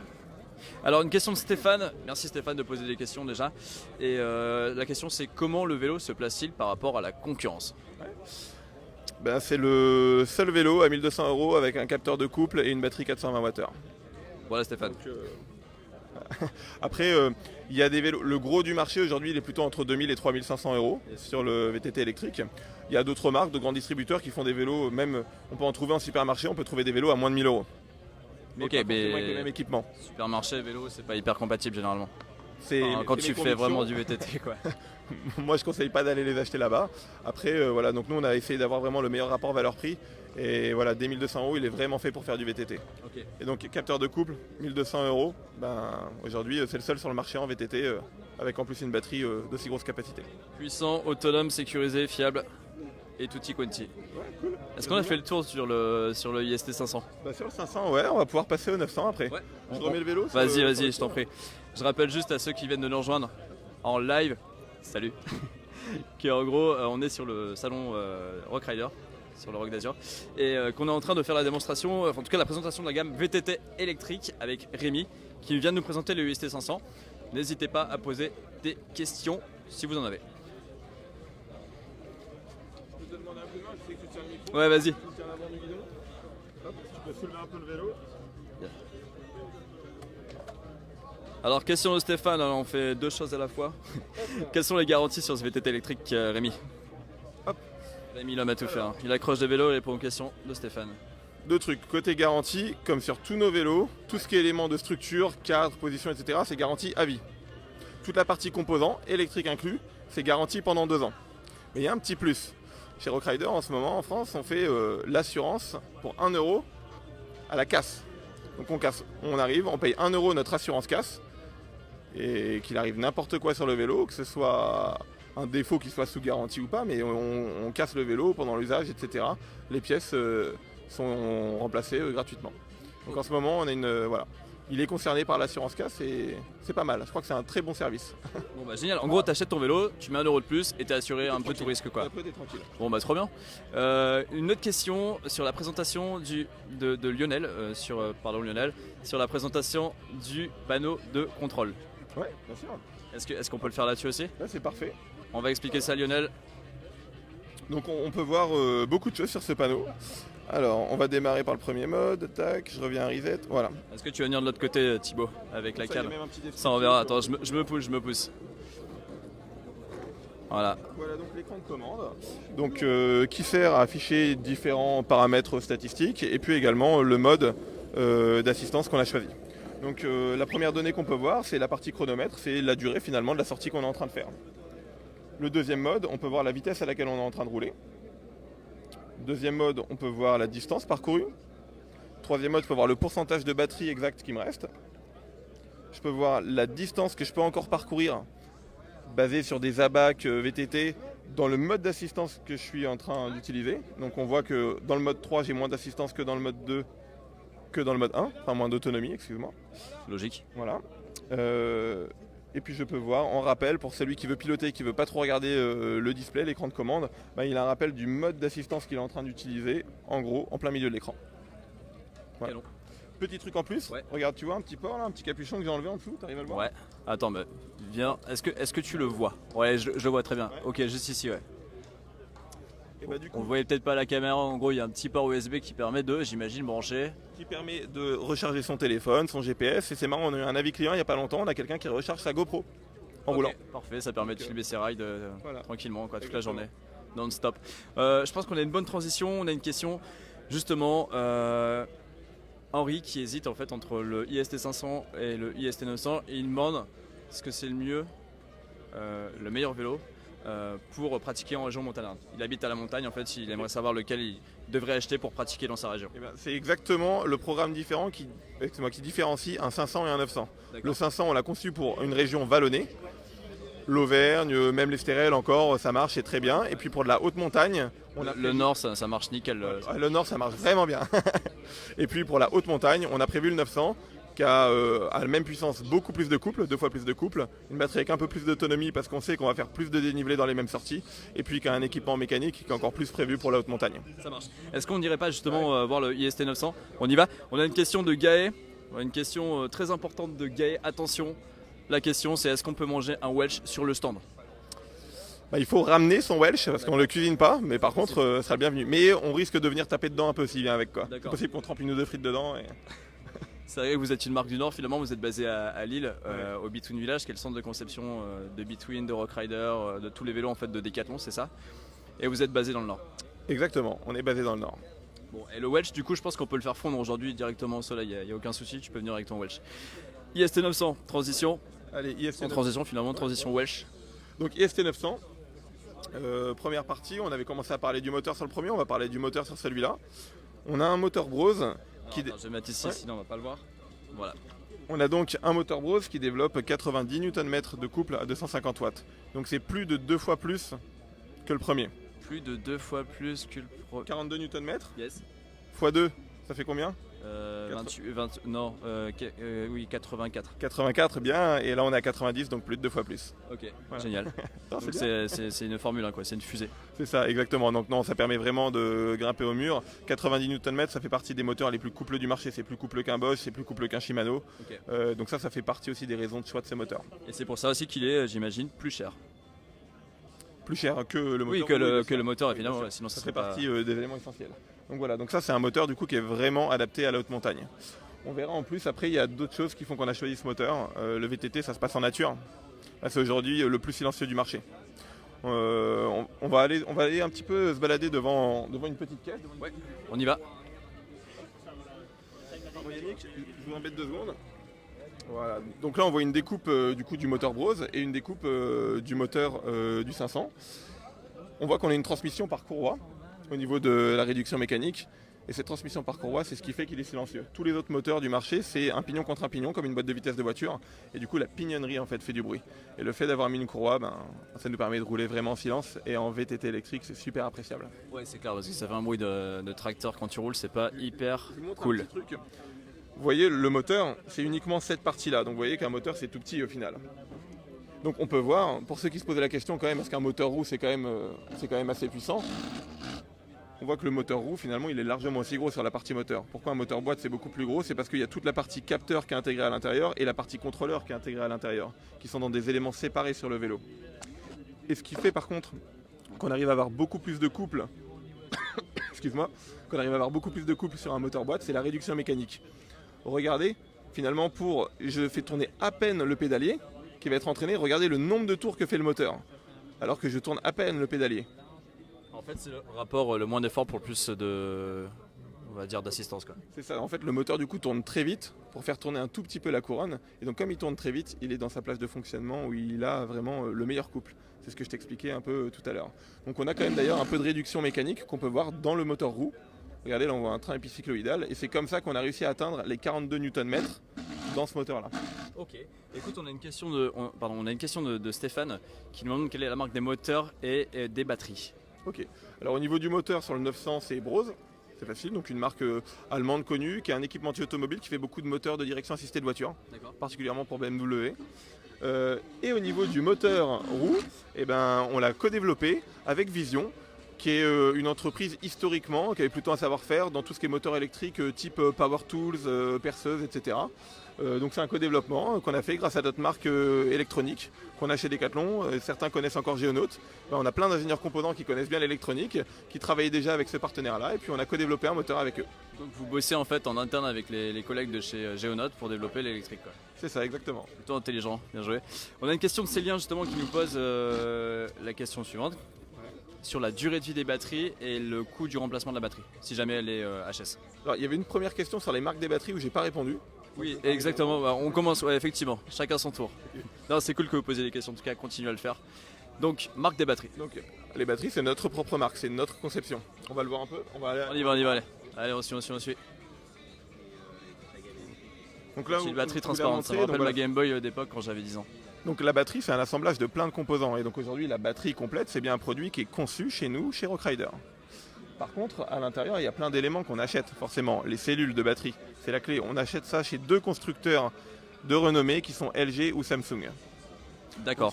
Alors une question de Stéphane, merci Stéphane de poser des questions déjà. Et la question c'est comment le vélo se place-t-il par rapport à la concurrence? C'est le seul vélo à 1200 € avec un capteur de couple et une batterie 420 Wh. Voilà Stéphane. Donc, après, il y a des vélos. Le gros du marché aujourd'hui, il est plutôt entre 2000 et 3500 € sur le VTT électrique. Il y a d'autres marques, de grands distributeurs qui font des vélos, même on peut en trouver en supermarché, on peut trouver des vélos à moins de 1000 €. Mais Ok, pas forcément mais avec le même équipement. supermarché, vélo, c'est pas hyper compatible généralement. C'est Quand c'est tu mes fais vraiment convictions. du VTT quoi. Moi, je conseille pas d'aller les acheter là-bas. Après, voilà, donc nous, on a essayé d'avoir vraiment le meilleur rapport valeur-prix. Et voilà, dès 1200 €, il est vraiment fait pour faire du VTT. Ok. Et donc, capteur de couple, 1200 €. Aujourd'hui, c'est le seul sur le marché en VTT, avec en plus une batterie d'aussi grosse capacité. Puissant, autonome, sécurisé, fiable et tutti quanti. Ouais, cool. Est-ce qu'on a fait le tour sur le IST 500? Sur le 500, ouais, on va pouvoir passer au 900 après. Ouais. Je remets le vélo. Vas-y, sur le je t'en prie. Je rappelle juste à ceux qui viennent de nous rejoindre en live, salut, qu'en gros on est sur le salon Rock Rider, sur le Rock d'Azur, et qu'on est en train de faire la démonstration, en tout cas la présentation de la gamme VTT électrique avec Rémi, qui vient de nous présenter le UST 500. N'hésitez pas à poser des questions si vous en avez. Je peux te demander un coup de main, je sais que tu tiens le micro. Ouais, vas-y. Tu tiens l'avant du guidon. Hop, tu peux soulever un peu le vélo. Alors, question de Stéphane, alors, on fait deux choses à la fois. Quelles sont les garanties sur ce VTT électrique, Rémi? Hop. Rémi, l'homme à tout faire. Il accroche des vélos et répond aux questions de Stéphane. Deux trucs. Côté garantie, comme sur tous nos vélos, tout ce qui est éléments de structure, cadre, position, etc., c'est garanti à vie. Toute la partie composant, électrique inclus, c'est garanti pendant 2 ans. Mais il y a un petit plus. Chez Rock Rider, en ce moment, en France, on fait l'assurance pour 1 € à la casse. Donc on casse, on arrive, on paye 1 € notre assurance casse. Et qu'il arrive n'importe quoi sur le vélo, que ce soit un défaut qui soit sous garantie ou pas, mais on casse le vélo pendant l'usage, etc. Les pièces sont remplacées gratuitement. Donc en ce moment, on a voilà. Il est concerné par l'assurance casse et c'est pas mal. Je crois que c'est un très bon service. Bon bah génial, en gros t'achètes ton vélo, tu mets 1 € de plus et t'es assuré un peu tout risque quoi. Après, t'es tranquille. Bon bah trop bien. Une autre question sur la présentation de Lionel, Lionel, sur la présentation du panneau de contrôle. Ouais, bien sûr. Est-ce qu'on peut le faire là-dessus aussi? Là, c'est parfait. On va expliquer ça à Lionel. Donc on peut voir beaucoup de choses sur ce panneau. Alors, on va démarrer par le premier mode. Tac, je reviens à reset. Voilà. Est-ce que tu vas venir de l'autre côté Thibaut avec la Ça, il y a cam? même un petit descriptif. Ça on verra, attends, je me pousse. Voilà. Voilà donc l'écran de commande, donc, qui sert à afficher différents paramètres statistiques et puis également le mode d'assistance qu'on a choisi. Donc la première donnée qu'on peut voir, c'est la partie chronomètre, c'est la durée finalement de la sortie qu'on est en train de faire. Le deuxième mode, on peut voir la vitesse à laquelle on est en train de rouler. Deuxième mode, on peut voir la distance parcourue. Troisième mode, je peux voir le pourcentage de batterie exact qui me reste. Je peux voir la distance que je peux encore parcourir basée sur des abacs VTT dans le mode d'assistance que je suis en train d'utiliser. Donc on voit que dans le mode 3, j'ai moins d'assistance que dans le mode 2, que dans le mode 1, enfin moins d'autonomie, excuse-moi. Logique. Voilà. Et puis je peux voir en rappel, pour celui qui veut piloter et qui ne veut pas trop regarder le display, l'écran de commande, il a un rappel du mode d'assistance qu'il est en train d'utiliser, en gros, en plein milieu de l'écran. Voilà. Canon. Petit truc en plus, regarde, tu vois un petit port là, un petit capuchon que j'ai enlevé en dessous, t'arrives à le voir? Ouais, attends, mais viens, est-ce que tu le vois? Ouais, je le vois très bien. Ok, juste ici, ouais. Et du coup, on voyait peut-être pas à la caméra, en gros il y a un petit port USB qui permet de, j'imagine, brancher. Qui permet de recharger son téléphone, son GPS, et c'est marrant, on a eu un avis client il n'y a pas longtemps, on a quelqu'un qui recharge sa GoPro en roulant. Parfait, ça permet de filmer ses rides tranquillement, toute la journée, non-stop. Je pense qu'on a une bonne transition, on a une question, justement, Henri qui hésite en fait entre le IST 500 et le IST 900, et il demande est-ce que c'est le mieux, le meilleur vélo pour pratiquer en région montagnarde. Il habite à la montagne, en fait, il aimerait savoir lequel il devrait acheter pour pratiquer dans sa région. C'est exactement le programme différent qui différencie un 500 et un 900. Le 500, on l'a conçu pour une région vallonnée. L'Auvergne, même l'Estérel encore, ça marche et très bien. Et puis pour de la haute montagne, le nord, ça marche nickel. Le nord, ça marche vraiment bien. Et puis pour la haute montagne, on a prévu le 900 qui a la même puissance, beaucoup plus de couple, 2 fois plus de couple, une batterie avec un peu plus d'autonomie parce qu'on sait qu'on va faire plus de dénivelé dans les mêmes sorties, et puis qui a un équipement mécanique qui est encore plus prévu pour la haute montagne. Ça marche. Est-ce qu'on n'irait pas justement voir le IST 900? On y va. On a une question de Gaë, une question très importante de Gaë. Attention, la question c'est est-ce qu'on peut manger un Welsh sur le stand? Il faut ramener son Welsh parce qu'on ne le cuisine pas, mais par contre, ça sera bienvenu. Mais on risque de venir taper dedans un peu s'il vient avec, quoi. C'est possible qu'on trempe une ou deux frites dedans. C'est vrai que vous êtes une marque du Nord, finalement vous êtes basé à Lille, au Between Village, qui est le centre de conception de Between, de Rockrider, de tous les vélos en fait de Decathlon, c'est ça? Et vous êtes basé dans le Nord? Exactement, on est basé dans le Nord. Bon, et le Welsh, du coup, je pense qu'on peut le faire fondre aujourd'hui directement au soleil, il n'y a aucun souci, tu peux venir avec ton Welsh. IST 900, transition. Allez, IST 900. Transition finalement, transition Welsh. Donc IST 900, première partie, on avait commencé à parler du moteur sur le premier, on va parler du moteur sur celui-là. On a un moteur Brose. Je vais mettre ici, sinon on va pas le voir. Voilà. On a donc un moteur Brose qui développe 90 Nm de couple à 250 watts. Donc c'est plus de 2 fois plus que le premier. Plus de 2 fois plus que le premier. 42 Nm. Yes. X 2, ça fait combien? 84. 84, bien, et là on est à 90, donc plus de 2 fois plus. Ok, voilà. Génial. C'est une formule, quoi. C'est une fusée. C'est ça, exactement. Donc non, ça permet vraiment de grimper au mur. 90 Nm, ça fait partie des moteurs les plus coupleux du marché. C'est plus coupleux qu'un Bosch, c'est plus coupleux qu'un Shimano. Okay. Donc ça fait partie aussi des raisons de choix de ces moteurs. Et c'est pour ça aussi qu'il est, j'imagine, plus cher. Plus cher que le moteur. Oui, que le moteur, évidemment, sinon ça fait partie des éléments essentiels. Donc voilà, donc ça c'est un moteur du coup qui est vraiment adapté à la haute montagne. On verra en plus, après il y a d'autres choses qui font qu'on a choisi ce moteur. Le VTT, ça se passe en nature. Là, c'est aujourd'hui le plus silencieux du marché. On va aller un petit peu se balader devant une petite caisse. Ouais, on y va. Yannick, je vous embête 2 secondes. Voilà. Donc là on voit une découpe du coup du moteur Brose et une découpe du moteur du 500. On voit qu'on a une transmission par courroie au niveau de la réduction mécanique, et cette transmission par courroie c'est ce qui fait qu'il est silencieux. Tous les autres moteurs du marché c'est un pignon contre un pignon comme une boîte de vitesse de voiture, et du coup la pignonnerie en fait fait du bruit. Et le fait d'avoir mis une courroie, ça nous permet de rouler vraiment en silence, et en VTT électrique c'est super appréciable. Ouais, c'est clair, parce que ça fait un bruit de tracteur quand tu roules, c'est pas hyper cool. Vous voyez, le moteur, c'est uniquement cette partie-là. Donc vous voyez qu'un moteur, c'est tout petit au final. Donc on peut voir, pour ceux qui se posaient la question quand même, est-ce qu'un moteur roue, c'est quand même assez puissant? On voit que le moteur roue, finalement, il est largement aussi gros sur la partie moteur. Pourquoi un moteur boîte, c'est beaucoup plus gros? C'est parce qu'il y a toute la partie capteur qui est intégrée à l'intérieur et la partie contrôleur qui est intégrée à l'intérieur, qui sont dans des éléments séparés sur le vélo. Et ce qui fait par contre qu'on arrive à avoir beaucoup plus de couple, excuse-moi, qu'on arrive à avoir beaucoup plus de couple sur un moteur boîte, c'est la réduction mécanique. Regardez, finalement, je fais tourner à peine le pédalier qui va être entraîné. Regardez le nombre de tours que fait le moteur, alors que je tourne à peine le pédalier. En fait, c'est le rapport le moins d'effort pour le plus d'assistance, quoi. C'est ça. En fait, le moteur du coup tourne très vite pour faire tourner un tout petit peu la couronne. Et donc, comme il tourne très vite, il est dans sa place de fonctionnement où il a vraiment le meilleur couple. C'est ce que je t'expliquais un peu tout à l'heure. Donc, on a quand même d'ailleurs un peu de réduction mécanique qu'on peut voir dans le moteur roue. Regardez, là on voit un train épicycloïdal, et c'est comme ça qu'on a réussi à atteindre les 42 Nm dans ce moteur-là. Ok. Écoute, on a une question de Stéphane qui nous demande quelle est la marque des moteurs et des batteries. Ok. Alors au niveau du moteur sur le 900, c'est Brose. C'est facile, donc une marque allemande connue qui a un équipementier automobile qui fait beaucoup de moteurs de direction assistée de voiture, particulièrement pour BMW. Et au niveau du moteur roue, eh ben, on l'a co-développé avec Vision, qui est une entreprise historiquement, qui avait plutôt un savoir-faire dans tout ce qui est moteur électrique type Power Tools, perceuse, etc. Donc c'est un co-développement qu'on a fait grâce à notre marque électronique qu'on a chez Decathlon. Certains connaissent encore Geonaut. On a plein d'ingénieurs composants qui connaissent bien l'électronique, qui travaillaient déjà avec ce partenaire-là, et puis on a co-développé un moteur avec eux. Donc vous bossez en fait en interne avec les collègues de chez Geonaut pour développer l'électrique, quoi. C'est ça, exactement. Plutôt intelligent, bien joué. On a une question de Célien justement qui nous pose la question suivante. Sur la durée de vie des batteries et le coût du remplacement de la batterie, si jamais elle est HS. Alors, il y avait une première question sur les marques des batteries où j'ai pas répondu. Oui, exactement. Bah, on commence, ouais, effectivement, chacun son tour. Non, c'est cool que vous posiez des questions, en tout cas, continuez à le faire. Donc, marque des batteries. Donc, les batteries, c'est notre propre marque, c'est notre conception. On va le voir un peu. On y va, allez. Allez, on suit. Donc là, c'est une batterie transparente, ça me rappelle ma Game Boy d'époque quand j'avais 10 ans. Donc la batterie, c'est un assemblage de plein de composants. Et donc aujourd'hui, la batterie complète, c'est bien un produit qui est conçu chez nous, chez Rockrider. Par contre, à l'intérieur, il y a plein d'éléments qu'on achète, forcément. Les cellules de batterie, c'est la clé. On achète ça chez 2 constructeurs de renommée qui sont LG ou Samsung. D'accord.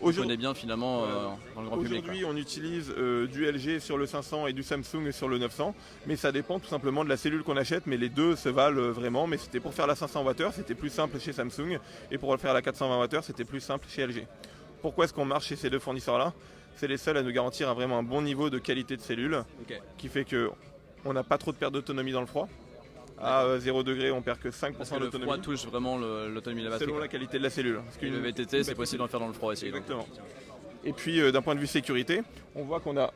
On connaît bien finalement dans le grand public. Aujourd'hui, on utilise du LG sur le 500 et du Samsung sur le 900, mais ça dépend tout simplement de la cellule qu'on achète, mais les deux se valent vraiment. Mais c'était pour faire la 500 Wh, c'était plus simple chez Samsung, et pour faire la 420 Wh, c'était plus simple chez LG. Pourquoi est-ce qu'on marche chez ces 2 fournisseurs-là? C'est les seuls à nous garantir vraiment un bon niveau de qualité de cellule, qui fait qu'on n'a pas trop de perte d'autonomie dans le froid. À 0 degré, on perd que 5% d'autonomie. Le froid touche vraiment l'autonomie de la batterie. Selon la qualité de la cellule. Parce que le VTT, c'est possible d'en faire dans le froid aussi. Exactement. Et puis d'un point de vue sécurité, on voit qu'on a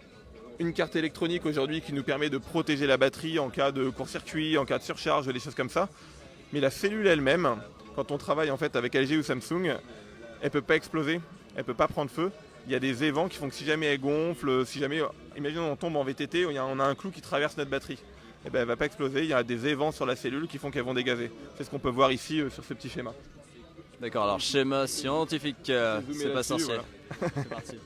une carte électronique aujourd'hui qui nous permet de protéger la batterie en cas de court-circuit, en cas de surcharge, des choses comme ça. Mais la cellule elle-même, quand on travaille en fait avec LG ou Samsung, elle peut pas exploser, elle peut pas prendre feu. Il y a des évents qui font que si jamais elle gonfle, si jamais, imaginons on tombe en VTT, on a un clou qui traverse notre batterie. Et ben elle va pas exploser, il y a des évents sur la cellule qui font qu'elles vont dégazer. C'est ce qu'on peut voir ici sur ce petit schéma. D'accord, alors schéma scientifique, c'est pas sorcier. Voilà. C'est parti.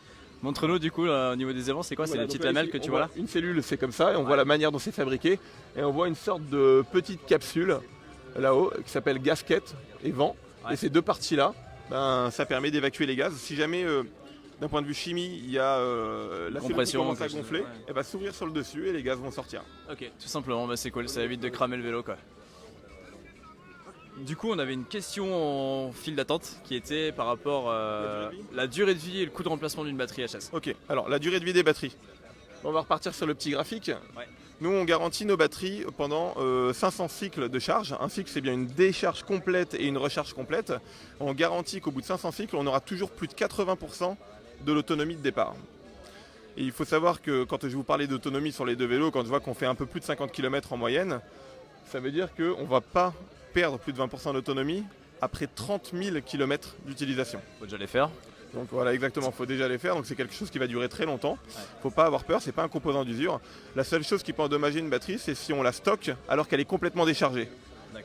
Montre-nous du coup au niveau des évents, c'est quoi? C'est les petites lamelles que tu vois là? Une cellule, c'est comme ça, et on voit la manière dont c'est fabriqué. Et on voit une sorte de petite capsule là-haut qui s'appelle gasket et vent. Ouais. Et ces 2 parties-là, ça permet d'évacuer les gaz. Si jamais, d'un point de vue chimie, il y a la cellule qui commence à gonfler, elle va s'ouvrir sur le dessus et les gaz vont sortir. Ok, tout simplement, c'est cool, ça évite de cramer le vélo, quoi. Du coup, on avait une question en file d'attente qui était par rapport à la durée de vie et le coût de remplacement d'une batterie HS. Ok, alors la durée de vie des batteries. On va repartir sur le petit graphique. Ouais. Nous, on garantit nos batteries pendant 500 cycles de charge. Un cycle, c'est bien une décharge complète et une recharge complète. On garantit qu'au bout de 500 cycles, on aura toujours plus de 80% de l'autonomie de départ. Et il faut savoir que quand je vous parlais d'autonomie sur les 2 vélos, quand je vois qu'on fait un peu plus de 50 km en moyenne, ça veut dire qu'on ne va pas perdre plus de 20% d'autonomie après 30 000 km d'utilisation. Faut déjà les faire. Donc voilà, exactement, il faut déjà les faire, donc c'est quelque chose qui va durer très longtemps. Faut pas avoir peur, c'est pas un composant d'usure. La seule chose qui peut endommager une batterie, c'est si on la stocke alors qu'elle est complètement déchargée.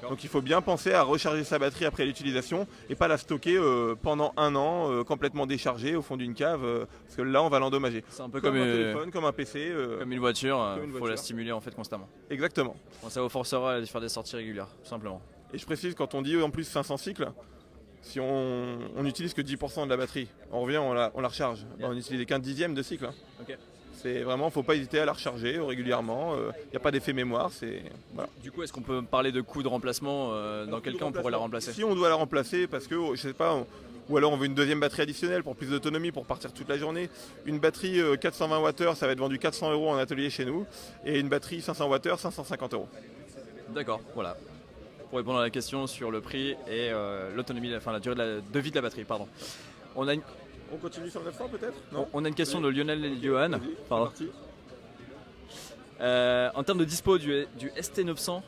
Donc il faut bien penser à recharger sa batterie après l'utilisation et pas la stocker pendant 1 an complètement déchargée au fond d'une cave, parce que là on va l'endommager. C'est un peu comme un téléphone, comme un PC. Comme une voiture, il faut la stimuler en fait constamment. Exactement. Bon, ça vous forcera à faire des sorties régulières, tout simplement. Et je précise, quand on dit en plus 500 cycles, si on n'utilise que 10% de la batterie, on revient, on la recharge. On n'utilise qu'un dixième de cycle. Okay. C'est vraiment, faut pas hésiter à la recharger régulièrement. Il n'y a pas d'effet mémoire. Voilà. Du coup, est-ce qu'on peut parler de coût de remplacement dans quel cas on pourrait la remplacer? Si on doit la remplacer, parce que je sais pas, ou alors on veut une deuxième batterie additionnelle pour plus d'autonomie, pour partir toute la journée. Une batterie 420 Wh, ça va être vendu 400 € en atelier chez nous, et une batterie 500 Wh, 550 €. D'accord, voilà. Pour répondre à la question sur le prix et l'autonomie, enfin la durée de vie de la batterie, pardon. On continue sur le 900 peut-être? On a une question de Lionel et Johan. En termes de dispo du ST900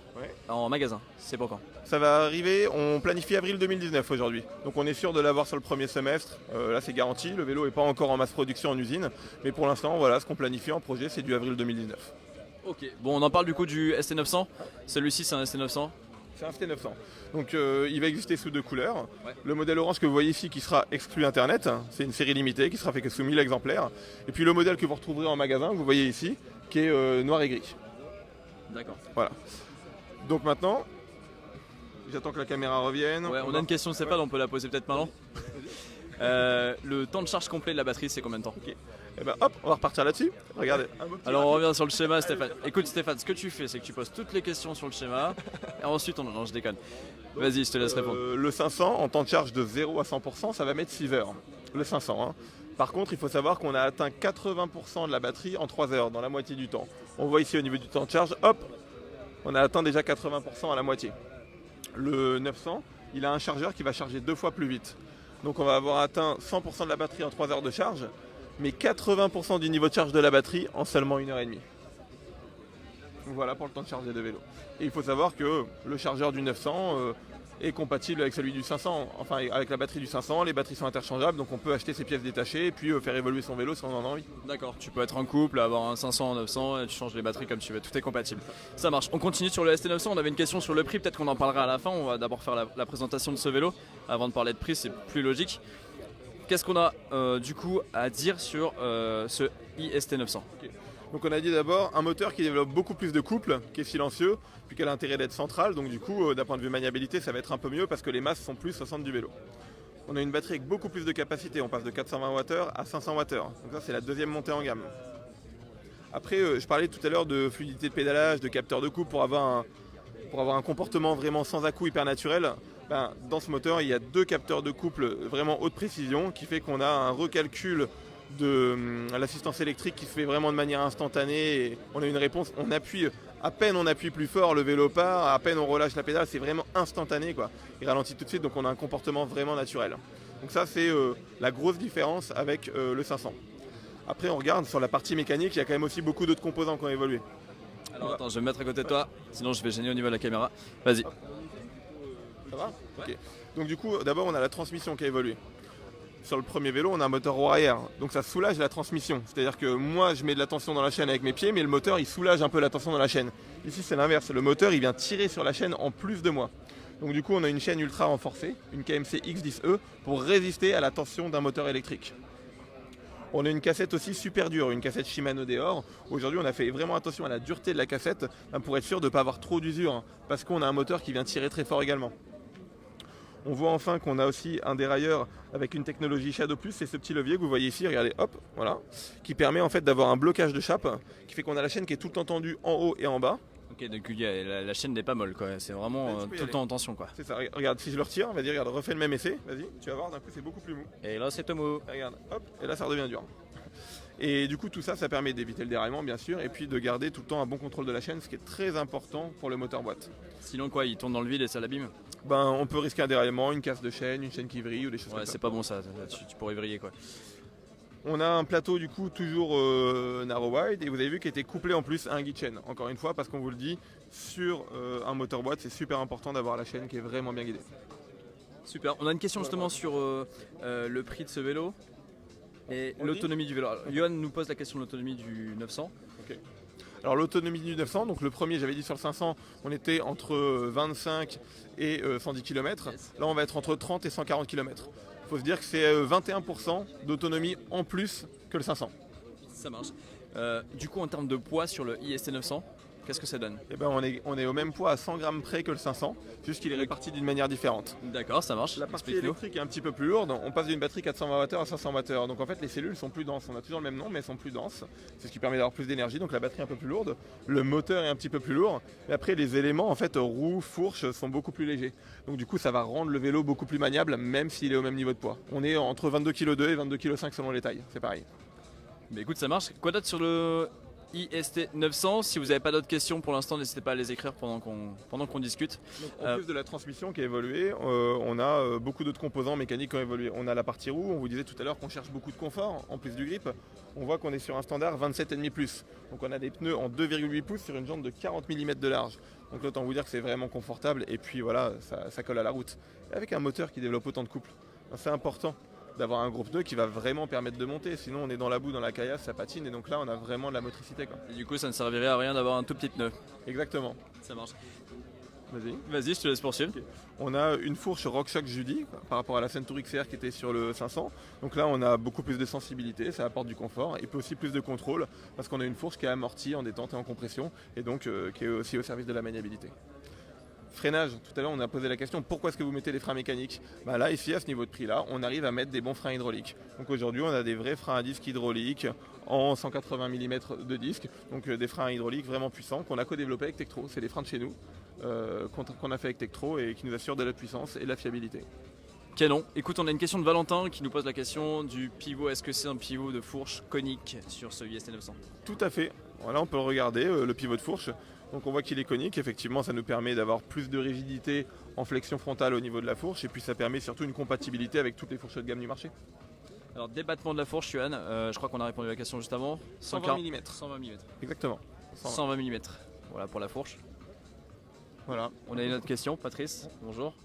en magasin, c'est pour quand? Ça va arriver, on planifie avril 2019 aujourd'hui. Donc on est sûr de l'avoir sur le premier semestre. Là c'est garanti, le vélo n'est pas encore en masse production en usine. Mais pour l'instant, voilà, ce qu'on planifie en projet, c'est du avril 2019. Ok, bon on en parle du coup du ST900. Celui-ci c'est un ST900. C'est un ST900. Donc il va exister sous 2 couleurs. Ouais. Le modèle orange que vous voyez ici qui sera exclu Internet, c'est une série limitée qui sera fait que sous 1000 exemplaires. Et puis le modèle que vous retrouverez en magasin, que vous voyez ici, qui est noir et gris. D'accord. Voilà. Donc maintenant, J'attends que la caméra revienne. Ouais, on a une question de Stéphane, on peut la poser peut-être maintenant. Le temps de charge complet de la batterie, c'est combien de temps? Ok. Et ben hop, on va repartir là-dessus. Regardez. Alors on revient sur le schéma, Stéphane. Écoute Stéphane, ce que tu fais, c'est que tu poses toutes les questions sur le schéma. Et ensuite, non, je déconne. Vas-y, je te laisse répondre. Le 500, en temps de charge de 0 à 100%, ça va mettre 6 heures. Le 500. Hein. Par contre, il faut savoir qu'on a atteint 80% de la batterie en 3 heures, dans la moitié du temps. On voit ici au niveau du temps de charge, hop, on a atteint déjà 80% à la moitié. Le 900, il a un chargeur qui va charger 2 fois plus vite. Donc on va avoir atteint 100% de la batterie en 3 heures de charge, mais 80% du niveau de charge de la batterie en seulement 1 heure et demie. Voilà pour le temps de charge des deux vélos. Et il faut savoir que le chargeur du 900 est compatible avec celui du 500, enfin avec la batterie du 500, les batteries sont interchangeables, donc on peut acheter ses pièces détachées et puis faire évoluer son vélo si on en a envie. D'accord, tu peux être en couple, avoir un 500 en 900 et tu changes les batteries comme tu veux, tout est compatible. Ça marche. On continue sur le ST900, on avait une question sur le prix, peut-être qu'on en parlera à la fin, on va d'abord faire la présentation de ce vélo, avant de parler de prix, c'est plus logique. Qu'est-ce qu'on a du coup à dire sur ce iST900? Okay. Donc on a dit d'abord un moteur qui développe beaucoup plus de couple, qui est silencieux, puis qui a l'intérêt d'être central, donc du coup d'un point de vue maniabilité ça va être un peu mieux parce que les masses sont plus au centre du vélo. On a une batterie avec beaucoup plus de capacité, on passe de 420 Wh à 500 Wh, donc ça c'est la deuxième montée en gamme. Après je parlais tout à l'heure de fluidité de pédalage, de capteur de couple pour avoir un comportement vraiment sans à-coups hyper naturel. Dans ce moteur il y a 2 capteurs de couple vraiment haute précision qui fait qu'on a un recalcul de l'assistance électrique qui se fait vraiment de manière instantanée et on a une réponse, à peine on appuie plus fort, le vélo part, à peine on relâche la pédale, c'est vraiment instantané quoi. Il ralentit tout de suite donc on a un comportement vraiment naturel. Donc ça c'est la grosse différence avec le 500. Après on regarde sur la partie mécanique, il y a quand même aussi beaucoup d'autres composants qui ont évolué. Alors attends, je vais me mettre à côté de toi, sinon je vais gêner au niveau de la caméra. Vas-y. Ça va ? Ok. Donc du coup d'abord on a la transmission qui a évolué. Sur le premier vélo, on a un moteur roue arrière, donc ça soulage la transmission. C'est-à-dire que moi, je mets de la tension dans la chaîne avec mes pieds, mais le moteur, il soulage un peu la tension dans la chaîne. Ici, c'est l'inverse. Le moteur, il vient tirer sur la chaîne en plus de moi. Donc du coup, on a une chaîne ultra renforcée, une KMC X10E, pour résister à la tension d'un moteur électrique. On a une cassette aussi super dure, une cassette Shimano Deore. Aujourd'hui, on a fait vraiment attention à la dureté de la cassette pour être sûr de ne pas avoir trop d'usure, parce qu'on a un moteur qui vient tirer très fort également. On voit enfin qu'on a aussi un dérailleur avec une technologie Shadow Plus, c'est ce petit levier que vous voyez ici, regardez, hop, voilà, qui permet en fait d'avoir un blocage de chape, qui fait qu'on a la chaîne qui est tout le temps tendue en haut et en bas. Ok, donc la chaîne n'est pas molle quoi, c'est vraiment tout le temps en tension quoi. C'est ça, regarde, si je le retire, vas-y, regarde, refais le même essai, vas-y, tu vas voir, d'un coup c'est beaucoup plus mou. Et là c'est tout mou. Regarde, hop, et là ça redevient dur. Et du coup tout ça, ça permet d'éviter le déraillement bien sûr, et puis de garder tout le temps un bon contrôle de la chaîne, ce qui est très important pour le moteur boîte. Sinon quoi, il tourne dans le vide et ça l'abîme? On peut risquer un déraillement, une casse de chaîne, une chaîne qui vrille ou des choses comme ça. Ouais, c'est pas bon ça, tu pourrais vriller quoi. On a un plateau du coup toujours narrow wide et vous avez vu qu'il était couplé en plus à un guide chaîne. Encore une fois parce qu'on vous le dit, sur un moteur boîte c'est super important d'avoir la chaîne qui est vraiment bien guidée. Super, on a une question justement sur le prix de ce vélo et l'autonomie du vélo. Alors, Johan nous pose la question de l'autonomie du 900. Okay. Alors l'autonomie du 900, donc le premier j'avais dit sur le 500 on était entre 25 et 110 km. Yes. Là on va être entre 30 et 140 km. Il faut se dire que c'est 21% d'autonomie en plus que le 500. Ça marche. Du coup en termes de poids sur le iST900, qu'est-ce que ça donne? On est au même poids à 100 grammes près que le 500, juste qu'il est réparti d'une manière différente. D'accord, ça marche. La partie électrique est un petit peu plus lourde, on passe d'une batterie 420 Wh à 500 Wh, donc en fait les cellules sont plus denses, on a toujours le même nom mais elles sont plus denses, c'est ce qui permet d'avoir plus d'énergie, donc la batterie est un peu plus lourde, le moteur est un petit peu plus lourd, et après les éléments en fait roues, fourches sont beaucoup plus légers, donc du coup ça va rendre le vélo beaucoup plus maniable même s'il est au même niveau de poids. On est entre 22,2 kg et 22,5 kg selon les tailles, c'est pareil. Mais écoute ça marche, quoi d'autre sur le iST900? Si vous n'avez pas d'autres questions pour l'instant, n'hésitez pas à les écrire pendant qu'on discute. Donc, en plus de la transmission qui a évolué, on a beaucoup d'autres composants mécaniques qui ont évolué. On a la partie roue, on vous disait tout à l'heure qu'on cherche beaucoup de confort, en plus du grip. On voit qu'on est sur un standard 27,5+. Donc on a des pneus en 2,8 pouces sur une jante de 40 mm de large. Donc là, autant vous dire que c'est vraiment confortable et puis voilà, ça colle à la route. Et avec un moteur qui développe autant de couple, c'est important d'avoir un gros pneu qui va vraiment permettre de monter, sinon on est dans la boue, dans la caillasse, ça patine et donc là on a vraiment de la motricité quoi. Et du coup ça ne servirait à rien d'avoir un tout petit pneu. Exactement. Ça marche. Vas-y, je te laisse poursuivre. Okay. On a une fourche RockShox Judy par rapport à la Centuur XR qui était sur le 500. Donc là on a beaucoup plus de sensibilité, ça apporte du confort et puis aussi plus de contrôle parce qu'on a une fourche qui est amortie en détente et en compression et donc qui est aussi au service de la maniabilité. Freinage, tout à l'heure on a posé la question pourquoi est-ce que vous mettez des freins mécaniques. Là ici à ce niveau de prix là, on arrive à mettre des bons freins hydrauliques. Donc aujourd'hui on a des vrais freins à disque hydrauliques en 180 mm de disque, donc des freins hydrauliques vraiment puissants qu'on a co-développés avec Tektro. C'est des freins de chez nous qu'on a fait avec Tektro et qui nous assurent de la puissance et de la fiabilité. Canon. Écoute, on a une question de Valentin qui nous pose la question du pivot. Est-ce que c'est un pivot de fourche conique sur ce IST 900? Tout à fait. Voilà, on peut le regarder, le pivot de fourche. Donc on voit qu'il est conique, effectivement ça nous permet d'avoir plus de rigidité en flexion frontale au niveau de la fourche et puis ça permet surtout une compatibilité avec toutes les fourches de gamme du marché. Alors débattement de la fourche, Yoann, je crois qu'on a répondu à la question juste avant. 120 mm. 120 mm. Exactement. 120 mm. Voilà pour la fourche. Voilà. On a une autre question, Patrice. Bonjour.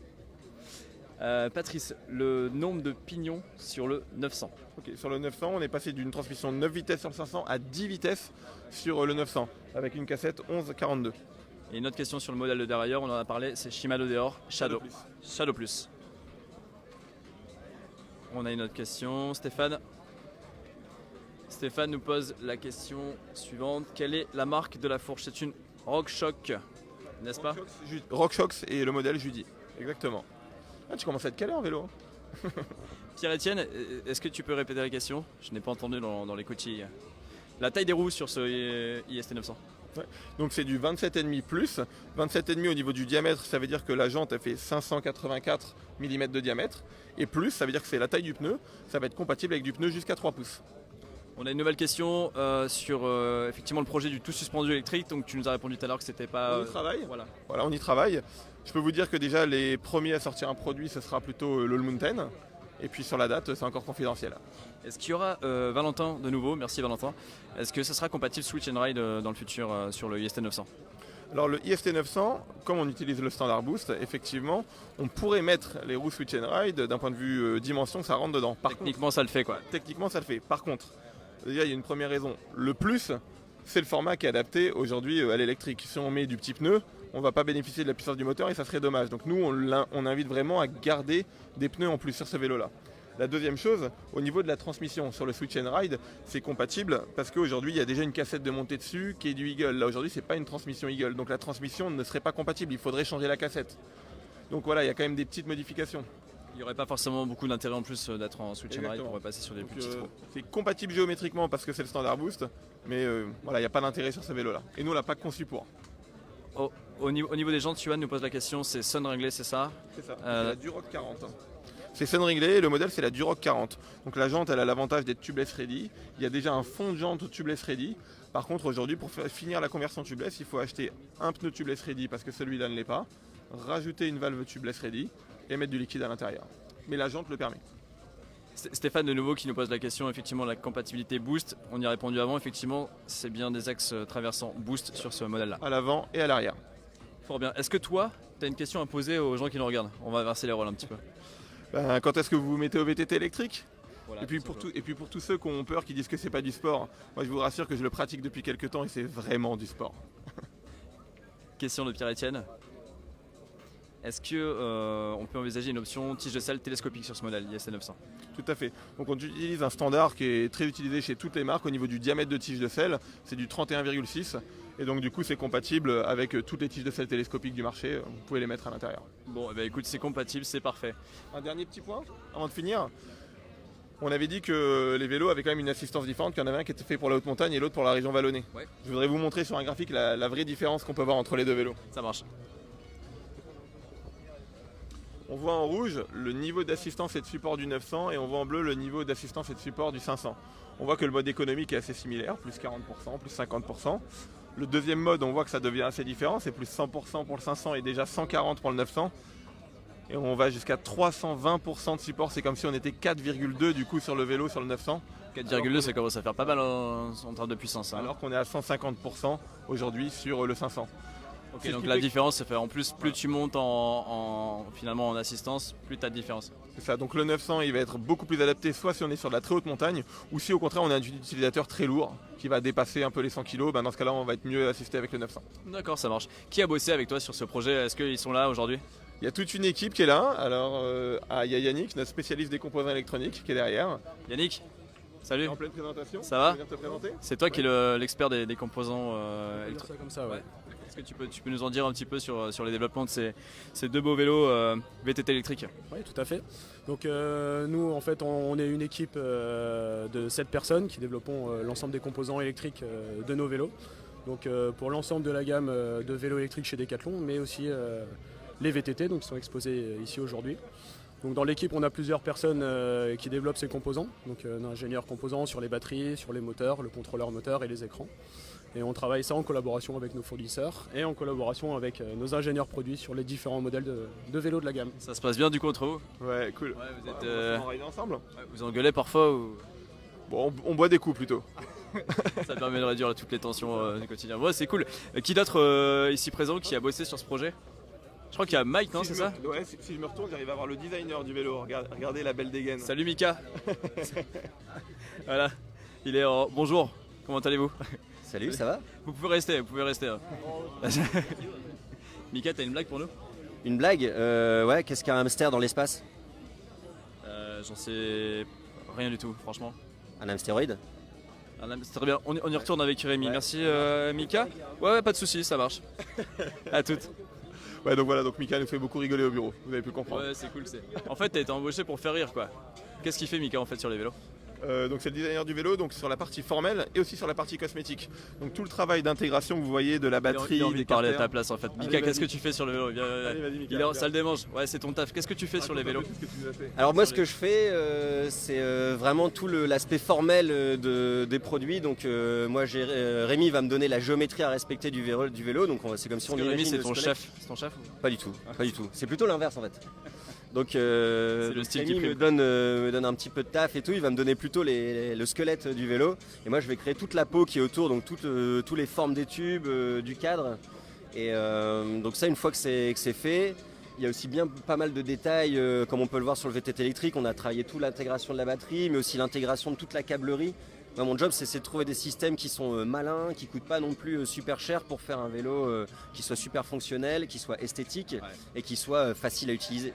Patrice, le nombre de pignons sur le 900. Ok, sur le 900, on est passé d'une transmission de 9 vitesses sur le 500 à 10 vitesses sur le 900 avec une cassette 11-42. Et une autre question sur le modèle de derrière, on en a parlé, c'est Shimano Deore Shadow. Shadow Plus. On a une autre question, Stéphane. Stéphane nous pose la question suivante. Quelle est la marque de la fourche? C'est une RockShox, n'est-ce pas? RockShox et le modèle Judy. Exactement. Ah, tu commences à être calé en vélo. Pierre-Etienne, est-ce que tu peux répéter la question? Je n'ai pas entendu dans les coquilles. La taille des roues sur ce IST 900. Ouais. Donc c'est du 27,5 plus. 27,5 au niveau du diamètre, ça veut dire que la jante a fait 584 mm de diamètre. Et plus, ça veut dire que c'est la taille du pneu. Ça va être compatible avec du pneu jusqu'à 3 pouces. On a une nouvelle question sur effectivement le projet du tout suspendu électrique. Donc tu nous as répondu tout à l'heure que c'était pas. On y travaille. Voilà, on y travaille. Je peux vous dire que déjà les premiers à sortir un produit, ce sera plutôt l'All Mountain. Et puis sur la date, c'est encore confidentiel. Est-ce qu'il y aura Valentin de nouveau? Merci Valentin. Est-ce que ça sera compatible Switch and Ride dans le futur sur le IST 900? Alors le IST 900, comme on utilise le standard boost, effectivement, on pourrait mettre les roues Switch and Ride d'un point de vue dimension, ça rentre dedans. Techniquement, ça le fait quoi. Techniquement, ça le fait. Par contre, déjà, il y a une première raison. Le plus, c'est le format qui est adapté aujourd'hui à l'électrique. Si on met du petit pneu, on ne va pas bénéficier de la puissance du moteur et ça serait dommage. Donc nous, on invite vraiment à garder des pneus en plus sur ce vélo-là. La deuxième chose, au niveau de la transmission sur le Switch and Ride, c'est compatible parce qu'aujourd'hui, il y a déjà une cassette de montée dessus qui est du Eagle. Là, aujourd'hui, ce n'est pas une transmission Eagle. Donc la transmission ne serait pas compatible. Il faudrait changer la cassette. Donc voilà, il y a quand même des petites modifications. Il n'y aurait pas forcément beaucoup d'intérêt en plus d'être en Switch and Ride pour passer sur des plus petits trous. C'est compatible géométriquement parce que c'est le standard boost, mais voilà, il n'y a pas d'intérêt sur ce vélo-là. Et nous, on l'a pas conçu pour. Au niveau des jantes, Yoann nous pose la question, c'est Sunringley, c'est ça? C'est ça, c'est la Duroc 40. C'est Sunringley et le modèle c'est la Duroc 40. Donc la jante elle a l'avantage d'être tubeless ready. Il y a déjà un fond de jante tubeless ready. Par contre aujourd'hui pour finir la conversion tubeless, il faut acheter un pneu tubeless ready parce que celui-là ne l'est pas, rajouter une valve tubeless ready et mettre du liquide à l'intérieur. Mais la jante le permet. Stéphane de nouveau qui nous pose la question, effectivement la compatibilité boost, on y a répondu avant, effectivement c'est bien des axes traversants boost sur ce modèle-là. À l'avant et à l'arrière. Fort bien. Est-ce que toi, tu as une question à poser aux gens qui nous regardent? On va inverser les rôles un petit peu. Quand est-ce que vous vous mettez au VTT électrique? Voilà, et puis pour tous ceux qui ont peur, qui disent que c'est pas du sport, moi je vous rassure que je le pratique depuis quelques temps et c'est vraiment du sport. Question de Pierre-Etienne. Est-ce qu'on peut envisager une option tige de selle télescopique sur ce modèle IST 900? Tout à fait. Donc on utilise un standard qui est très utilisé chez toutes les marques au niveau du diamètre de tige de selle. C'est du 31,6 et donc du coup c'est compatible avec toutes les tiges de selle télescopiques du marché. Vous pouvez les mettre à l'intérieur. Bon, eh bien, écoute, c'est compatible, c'est parfait. Un dernier petit point avant de finir. On avait dit que les vélos avaient quand même une assistance différente, qu'il y en avait un qui était fait pour la haute montagne et l'autre pour la région vallonnée. Ouais. Je voudrais vous montrer sur un graphique la vraie différence qu'on peut voir entre les deux vélos. Ça marche. On voit en rouge le niveau d'assistance et de support du 900 et on voit en bleu le niveau d'assistance et de support du 500. On voit que le mode économique est assez similaire, plus 40%, plus 50%. Le deuxième mode, on voit que ça devient assez différent, c'est plus 100% pour le 500 et déjà 140 pour le 900. Et on va jusqu'à 320% de support, c'est comme si on était 4,2 du coup sur le vélo sur le 900. 4,2 ça commence à faire pas mal en termes de puissance. Hein. Alors qu'on est à 150% aujourd'hui sur le 500. Okay, donc la différence, c'est fait en plus, plus tu montes finalement en assistance, plus tu as de différence. C'est ça, donc le 900 il va être beaucoup plus adapté soit si on est sur de la très haute montagne ou si au contraire on a un utilisateur très lourd qui va dépasser un peu les 100 kg, dans ce cas là on va être mieux assisté avec le 900. D'accord, ça marche. Qui a bossé avec toi sur ce projet? Est-ce qu'ils sont là aujourd'hui? Il y a toute une équipe qui est là. Alors il y a Yannick, notre spécialiste des composants électroniques qui est derrière. Yannick, salut. En pleine présentation. Ça va? Je viens te présenter. C'est toi qui es l'expert des composants électroniques. Comme ça, ouais. Est-ce que tu peux nous en dire un petit peu sur les développements de ces deux beaux vélos VTT électriques? Oui, tout à fait. Donc nous, en fait, on est une équipe de 7 personnes qui développons l'ensemble des composants électriques de nos vélos. Donc pour l'ensemble de la gamme de vélos électriques chez Decathlon, mais aussi les VTT donc, qui sont exposés ici aujourd'hui. Donc dans l'équipe, on a plusieurs personnes qui développent ces composants. Donc un ingénieur composant sur les batteries, sur les moteurs, le contrôleur moteur et les écrans. Et on travaille ça en collaboration avec nos fournisseurs et en collaboration avec nos ingénieurs produits sur les différents modèles de vélos de la gamme. Ça se passe bien du coup entre vous? Ouais, cool. Ouais, vous êtes, On va rider ensemble. vous engueulez parfois ou... Bon, on boit des coups plutôt. Ça permet de réduire toutes les tensions du quotidien. Ouais, c'est cool. Qui d'autre ici présent qui a bossé sur ce projet? Je crois qu'il y a Mike, non, c'est ça? Ouais, si je me retourne, j'arrive à voir le designer du vélo. Regardez la belle dégaine. Salut Mika. Voilà, il est en... Bonjour, comment allez-vous? Salut, ça va? Vous pouvez rester, hein. Mika, t'as une blague pour nous? Une blague? Ouais, qu'est-ce qu'un hamster dans l'espace? J'en sais rien du tout, franchement. Un hamstéroïde? C'est très bien, on y retourne avec Rémi. Ouais. Merci Mika. Ouais, pas de soucis, ça marche. À toutes. Ouais, donc voilà, donc Mika nous fait beaucoup rigoler au bureau. Vous avez pu comprendre. Ouais, c'est cool. En fait, t'as été embauché pour faire rire, quoi. Qu'est-ce qu'il fait Mika en fait sur les vélos? Donc c'est le designer du vélo, donc sur la partie formelle et aussi sur la partie cosmétique. Donc tout le travail d'intégration que vous voyez de la batterie, Il a envie des de parler à ta carters. place en fait. Mika, Allez, qu'est-ce que vas-y. tu fais sur le vélo? Allez, vas-y, Mika, Il est en viens. salle des manches. Ouais, c'est ton taf. Qu'est-ce que tu fais sur les vélos? Qu'est-ce que tu nous as fait? Alors moi, ce que je fais, c'est vraiment tout l'aspect formel des produits. Donc moi, Rémi va me donner la géométrie à respecter du vélo. Donc c'est comme si on Parce que Rémi, imagine c'est le ton squelette. chef. C'est ton chef ou... Pas du tout, pas du tout. C'est plutôt l'inverse en fait. Donc, le style Rémi qui prime. me donne un petit peu de taf et tout. Il va me donner plutôt le squelette du vélo. Et moi, je vais créer toute la peau qui est autour, donc toutes les formes des tubes, du cadre. Et donc ça, une fois que c'est fait, il y a aussi bien pas mal de détails, comme on peut le voir sur le VTT électrique. On a travaillé toute l'intégration de la batterie, mais aussi l'intégration de toute la câblerie. Moi, mon job, c'est de trouver des systèmes qui sont malins, qui coûtent pas non plus super cher pour faire un vélo qui soit super fonctionnel, qui soit esthétique et qui soit facile à utiliser.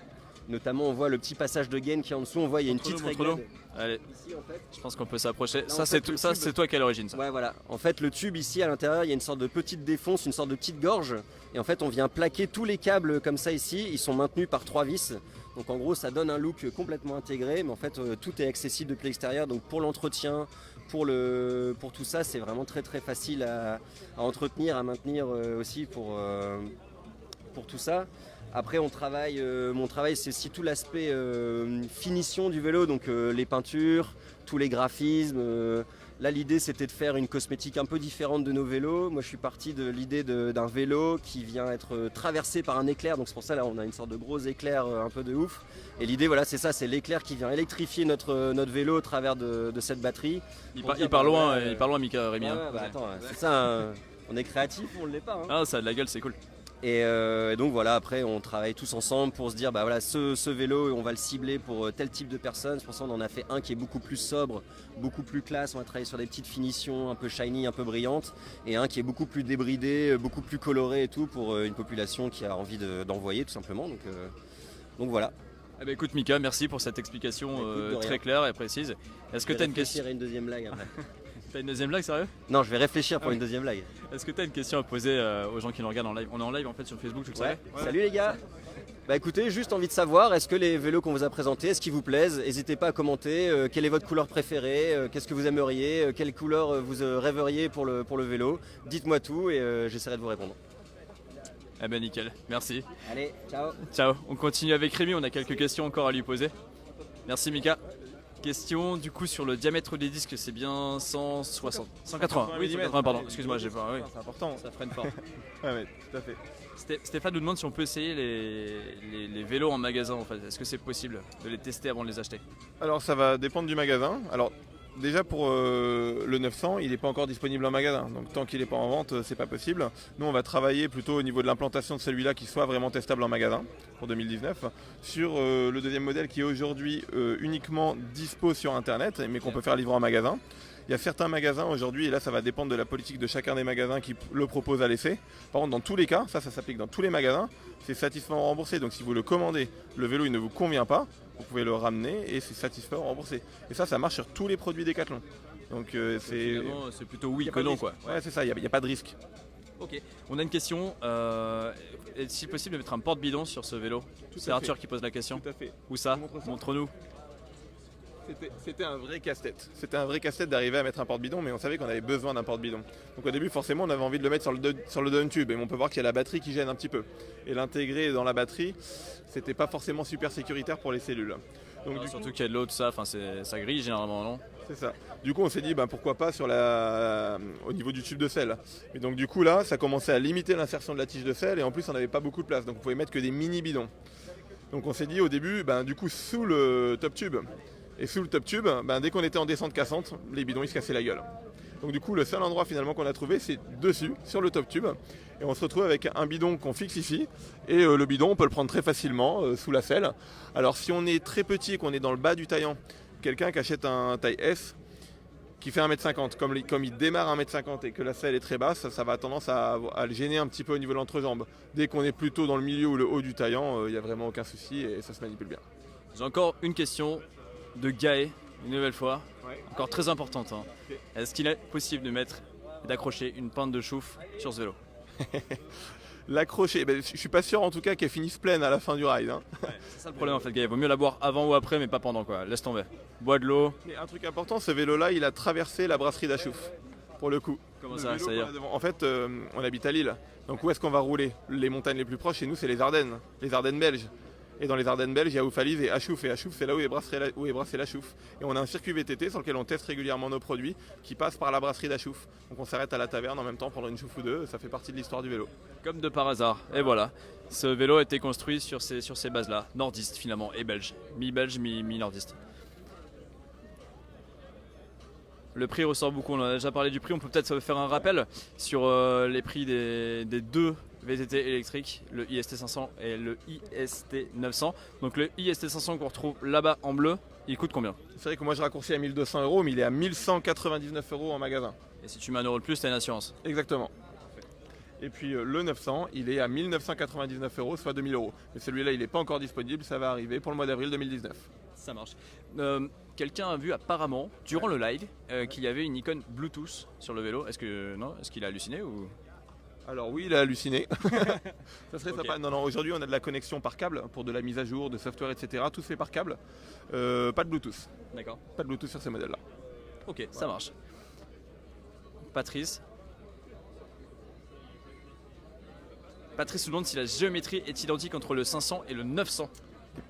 Notamment, on voit le petit passage de gain qui est en dessous. On voit il y a une petite Montre-le. réglade. Allez, Ici, en fait. je pense qu'on peut s'approcher. Là, Ça, en c'est fait, le ça, tube- c'est toi qui as l'origine. Ça. Ouais, voilà. En fait, le tube ici à l'intérieur, il y a une sorte de petite défonce, une sorte de petite gorge. Et en fait, on vient plaquer tous les câbles comme ça ici. Ils sont maintenus par 3 vis. Donc en gros, ça donne un look complètement intégré. Mais en fait, tout est accessible depuis l'extérieur. Donc pour l'entretien, pour tout ça, c'est vraiment très très facile à entretenir, à maintenir aussi pour tout ça. Après, mon travail, c'est aussi tout l'aspect finition du vélo, donc les peintures, tous les graphismes. Là, l'idée, c'était de faire une cosmétique un peu différente de nos vélos. Moi, je suis parti de l'idée d'un vélo qui vient être traversé par un éclair. Donc, c'est pour ça, là, on a une sorte de gros éclair un peu de ouf. Et l'idée, voilà, c'est ça, c'est l'éclair qui vient électrifier notre vélo au travers de cette batterie. Il Pour dire, part bah, loin, ouais, il part loin, Mika, Rémi. Ouais, hein. bah, attends, c'est ça, hein. On est créatif, on ne l'est pas. Hein. Ah, ça a de la gueule, c'est cool. Et donc voilà, après on travaille tous ensemble pour se dire bah voilà, ce vélo on va le cibler pour tel type de personnes. C'est pour ça qu'on en a fait un qui est beaucoup plus sobre, beaucoup plus classe. On va travailler sur des petites finitions un peu shiny, un peu brillantes, et un qui est beaucoup plus débridé, beaucoup plus coloré et tout pour une population qui a envie d'envoyer tout simplement. Donc voilà. Eh ben, écoute Mika, merci pour cette explication Écoute, de rien. très claire et précise. Est-ce que Je tu as vais une question? réfléchir à une deuxième blague après. T'as une deuxième blague, sérieux? Non, je vais réfléchir pour Ah oui. une deuxième blague. Est-ce que tu as une question à poser aux gens qui nous regardent en live? On est en live en fait sur Facebook, tu le savais? Salut les gars. Bah écoutez, juste envie de savoir, est-ce que les vélos qu'on vous a présentés, est-ce qu'ils vous plaisent? N'hésitez pas à commenter, quelle est votre couleur préférée, qu'est-ce que vous aimeriez, quelle couleur vous rêveriez pour le vélo. Dites-moi tout et j'essaierai de vous répondre. Eh ben nickel, merci. Allez, ciao. Ciao, on continue avec Rémi, on a quelques questions encore à lui poser. Merci Mika. Question du coup sur le diamètre des disques, c'est bien 160, 180, oui 180 pardon, excuse-moi j'ai pas, oui, C'est important. ça freine fort. Ouais, tout à fait. Stéphane nous demande si on peut essayer les vélos en magasin en fait, est-ce que c'est possible de les tester avant de les acheter? Alors ça va dépendre du magasin. Alors déjà pour le 900, il n'est pas encore disponible en magasin. Donc tant qu'il n'est pas en vente, c'est pas possible. Nous on va travailler plutôt au niveau de l'implantation de celui-là qui soit vraiment testable en magasin pour 2019. Sur le deuxième modèle qui est aujourd'hui uniquement dispo sur internet mais qu'on peut faire livrer en magasin. Il y a certains magasins aujourd'hui, et là ça va dépendre de la politique de chacun des magasins qui le propose à l'essai. Par contre dans tous les cas, ça s'applique dans tous les magasins, c'est satisfait ou remboursé. Donc si vous le commandez, le vélo il ne vous convient pas, vous pouvez le ramener et c'est satisfait ou remboursé. Et ça marche sur tous les produits Decathlon. Donc c'est Finalement, c'est plutôt oui y a que pas de non risque. quoi. Ouais c'est ça, il n'y a pas de risque. Ok, on a une question. Est-il possible de mettre un porte-bidon sur ce vélo? C'est à Arthur fait. qui pose la question. Tout à fait. Où ça? Je vous montre ça. Montre-nous. C'était un vrai casse-tête. C'était un vrai casse-tête d'arriver à mettre un porte-bidon, mais on savait qu'on avait besoin d'un porte-bidon. Donc au début, forcément, on avait envie de le mettre sur le down tube, et on peut voir qu'il y a la batterie qui gêne un petit peu. Et l'intégrer dans la batterie, c'était pas forcément super sécuritaire pour les cellules. Donc, Ah, du surtout coup, qu'il y a de l'eau, tout ça, ça grille généralement, non? c'est ça. Du coup, on s'est dit, pourquoi pas au niveau du tube de sel. Et donc du coup, là, ça commençait à limiter l'insertion de la tige de sel, et en plus, on n'avait pas beaucoup de place. Donc on pouvait mettre que des mini-bidons. Donc on s'est dit au début, du coup, sous le top tube, et sous le top tube, dès qu'on était en descente cassante, les bidons ils se cassaient la gueule. Donc du coup le seul endroit finalement qu'on a trouvé c'est dessus, sur le top tube. Et on se retrouve avec un bidon qu'on fixe ici. Et le bidon on peut le prendre très facilement sous la selle. Alors si on est très petit et qu'on est dans le bas du taillant, quelqu'un qui achète un taille S qui fait 1m50, comme il démarre 1m50 et que la selle est très basse, ça va tendance à le gêner un petit peu au niveau de l'entrejambe. Dès qu'on est plutôt dans le milieu ou le haut du taillant, il n'y a vraiment aucun souci et ça se manipule bien. J'ai encore une question de Gaë, une nouvelle fois, Ouais. encore très importante. Hein. Ok. Est-ce qu'il est possible de mettre et d'accrocher une pinte de chouffe sur ce vélo? L'accrocher, je suis pas sûr en tout cas qu'elle finisse pleine à la fin du ride. Hein. C'est ça le problème en fait, Gaë. Vaut mieux la boire avant ou après, mais pas pendant quoi. Laisse tomber. Bois de l'eau. Mais un truc important, ce vélo-là, il a traversé la brasserie d'Achouf, pour le coup. Comment Le ça, vélo ça y est? qu'on a devant- En fait, on habite à Lille. Donc où est-ce qu'on va rouler? Les montagnes les plus proches chez nous, c'est les Ardennes belges. Et dans les Ardennes belges, il y a Oufalise et Achouf. Et Achouf, c'est là où est brassé la chouffe. Et on a un circuit VTT sur lequel on teste régulièrement nos produits qui passent par la brasserie d'Achouf. Donc on s'arrête à la taverne en même temps, prendre une chouffe ou deux. Ça fait partie de l'histoire du vélo. Comme de par hasard. Et voilà. Ce vélo a été construit sur ces bases-là. Nordiste finalement et belge. Mi-belge, mi-nordiste. Le prix ressort beaucoup, on en a déjà parlé du prix, on peut peut-être faire un rappel sur les prix des deux VTT électriques, le IST 500 et le IST 900. Donc le IST 500 qu'on retrouve là-bas en bleu, il coûte combien? C'est vrai que moi je raccourcis à 1200 €, mais il est à 1199 € en magasin. Et si tu mets 1 euro de plus, t'as une assurance. Exactement. Et puis le 900, il est à 1999 €, soit 2000 €. Mais celui-là, il n'est pas encore disponible, ça va arriver pour le mois d'avril 2019. Ça marche. Quelqu'un a vu apparemment, durant le live, qu'il y avait une icône Bluetooth sur le vélo. Est-ce qu'il a halluciné ou... Alors oui, il a halluciné. Ça serait Ok. sympa. Non, aujourd'hui on a de la connexion par câble pour de la mise à jour, de software, etc. Tout se fait par câble. Pas de Bluetooth. D'accord. Pas de Bluetooth sur ces modèles-là. Ok, ça marche. Patrice nous demande si la géométrie est identique entre le 500 et le 900.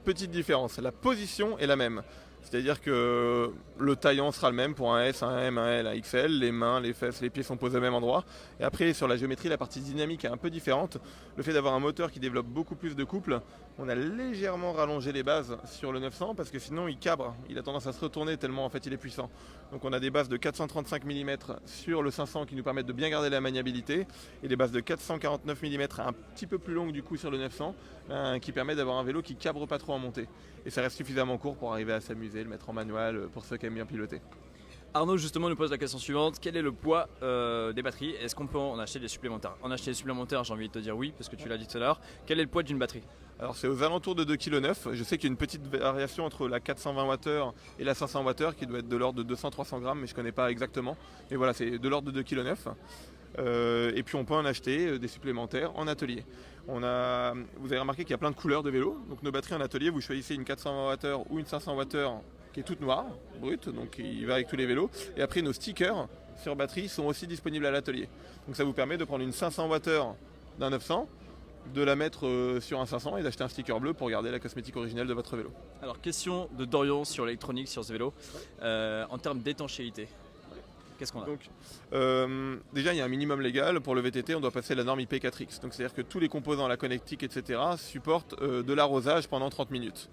Petite différence, la position est la même. C'est-à-dire que le taillant sera le même pour un S, un M, un L, un XL, les mains, les fesses, les pieds sont posés au même endroit. Et après sur la géométrie, la partie dynamique est un peu différente. Le fait d'avoir un moteur qui développe beaucoup plus de couple, on a légèrement rallongé les bases sur le 900 parce que sinon il cabre, il a tendance à se retourner tellement en fait il est puissant. Donc on a des bases de 435 mm sur le 500 qui nous permettent de bien garder la maniabilité et des bases de 449 mm un petit peu plus longues du coup sur le 900 qui permet d'avoir un vélo qui cabre pas trop en montée. Et ça reste suffisamment court pour arriver à s'amuser, le mettre en manuel pour ceux qui aiment bien piloter. Arnaud justement nous pose la question suivante, quel est le poids des batteries? Est-ce qu'on peut en acheter des supplémentaires? En acheter des supplémentaires, j'ai envie de te dire oui, parce que tu l'as dit tout à l'heure. Quel est le poids d'une batterie? Alors c'est aux alentours de 2,9 kg. Je sais qu'il y a une petite variation entre la 420 Wh et la 500 Wh qui doit être de l'ordre de 200-300 grammes, mais je ne connais pas exactement. Mais voilà, c'est de l'ordre de 2,9 kg. Et puis on peut en acheter des supplémentaires en atelier. Vous avez remarqué qu'il y a plein de couleurs de vélos. Donc nos batteries en atelier, vous choisissez une 420 Wh ou une 500 Wh qui est toute noire, brute, donc il va avec tous les vélos. Et après nos stickers sur batterie sont aussi disponibles à l'atelier. Donc ça vous permet de prendre une 500 Wh d'un 900, de la mettre sur un 500 et d'acheter un sticker bleu pour garder la cosmétique originelle de votre vélo. Alors question de Dorian sur l'électronique sur ce vélo, en termes d'étanchéité, qu'est-ce qu'on a? Donc, déjà, il y a un minimum légal. Pour le VTT, on doit passer la norme IP4X. Donc, c'est-à-dire que tous les composants, la connectique, etc., supportent de l'arrosage pendant 30 minutes.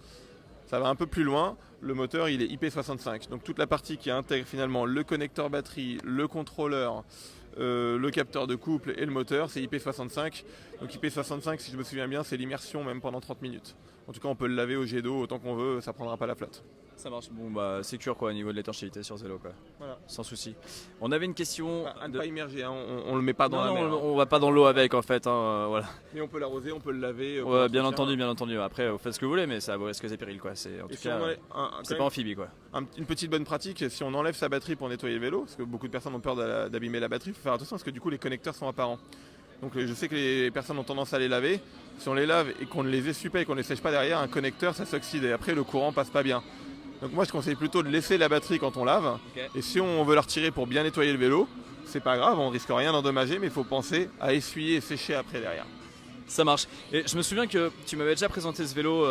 Ça va un peu plus loin. Le moteur, il est IP65. Donc, toute la partie qui intègre finalement le connecteur batterie, le contrôleur, le capteur de couple et le moteur, c'est IP65. Donc, IP65, si je me souviens bien, c'est l'immersion même pendant 30 minutes. En tout cas, on peut le laver au jet d'eau autant qu'on veut, ça prendra pas la flotte. Ça marche, bon bah sécure quoi au niveau de l'étanchéité sur ce vélo quoi, Voilà. sans souci. On avait une question À ne pas immerger, hein. On le met pas dans la mer. on va pas dans l'eau avec en fait, hein, voilà. Mais on peut l'arroser, on peut le laver. Ouais, bien entendu. Après, vous faites ce que vous voulez, mais ça vaut risque et périls quoi. C'est en Et tout si cas, on enlève c'est pas amphibie quoi. une petite bonne pratique, si on enlève sa batterie pour nettoyer le vélo, parce que beaucoup de personnes ont peur d'abîmer la batterie, il faut faire attention parce que du coup les connecteurs sont apparents. Donc je sais que les personnes ont tendance à les laver. Si on les lave et qu'on ne les essuie pas et qu'on ne les sèche pas derrière, un connecteur ça s'oxyde et après le courant passe pas bien. Donc moi je conseille plutôt de laisser la batterie quand on lave. Ok. Et si on veut la retirer pour bien nettoyer le vélo, c'est pas grave, on risque rien d'endommager, mais il faut penser à essuyer et sécher après derrière. Ça marche. Et je me souviens que tu m'avais déjà présenté ce vélo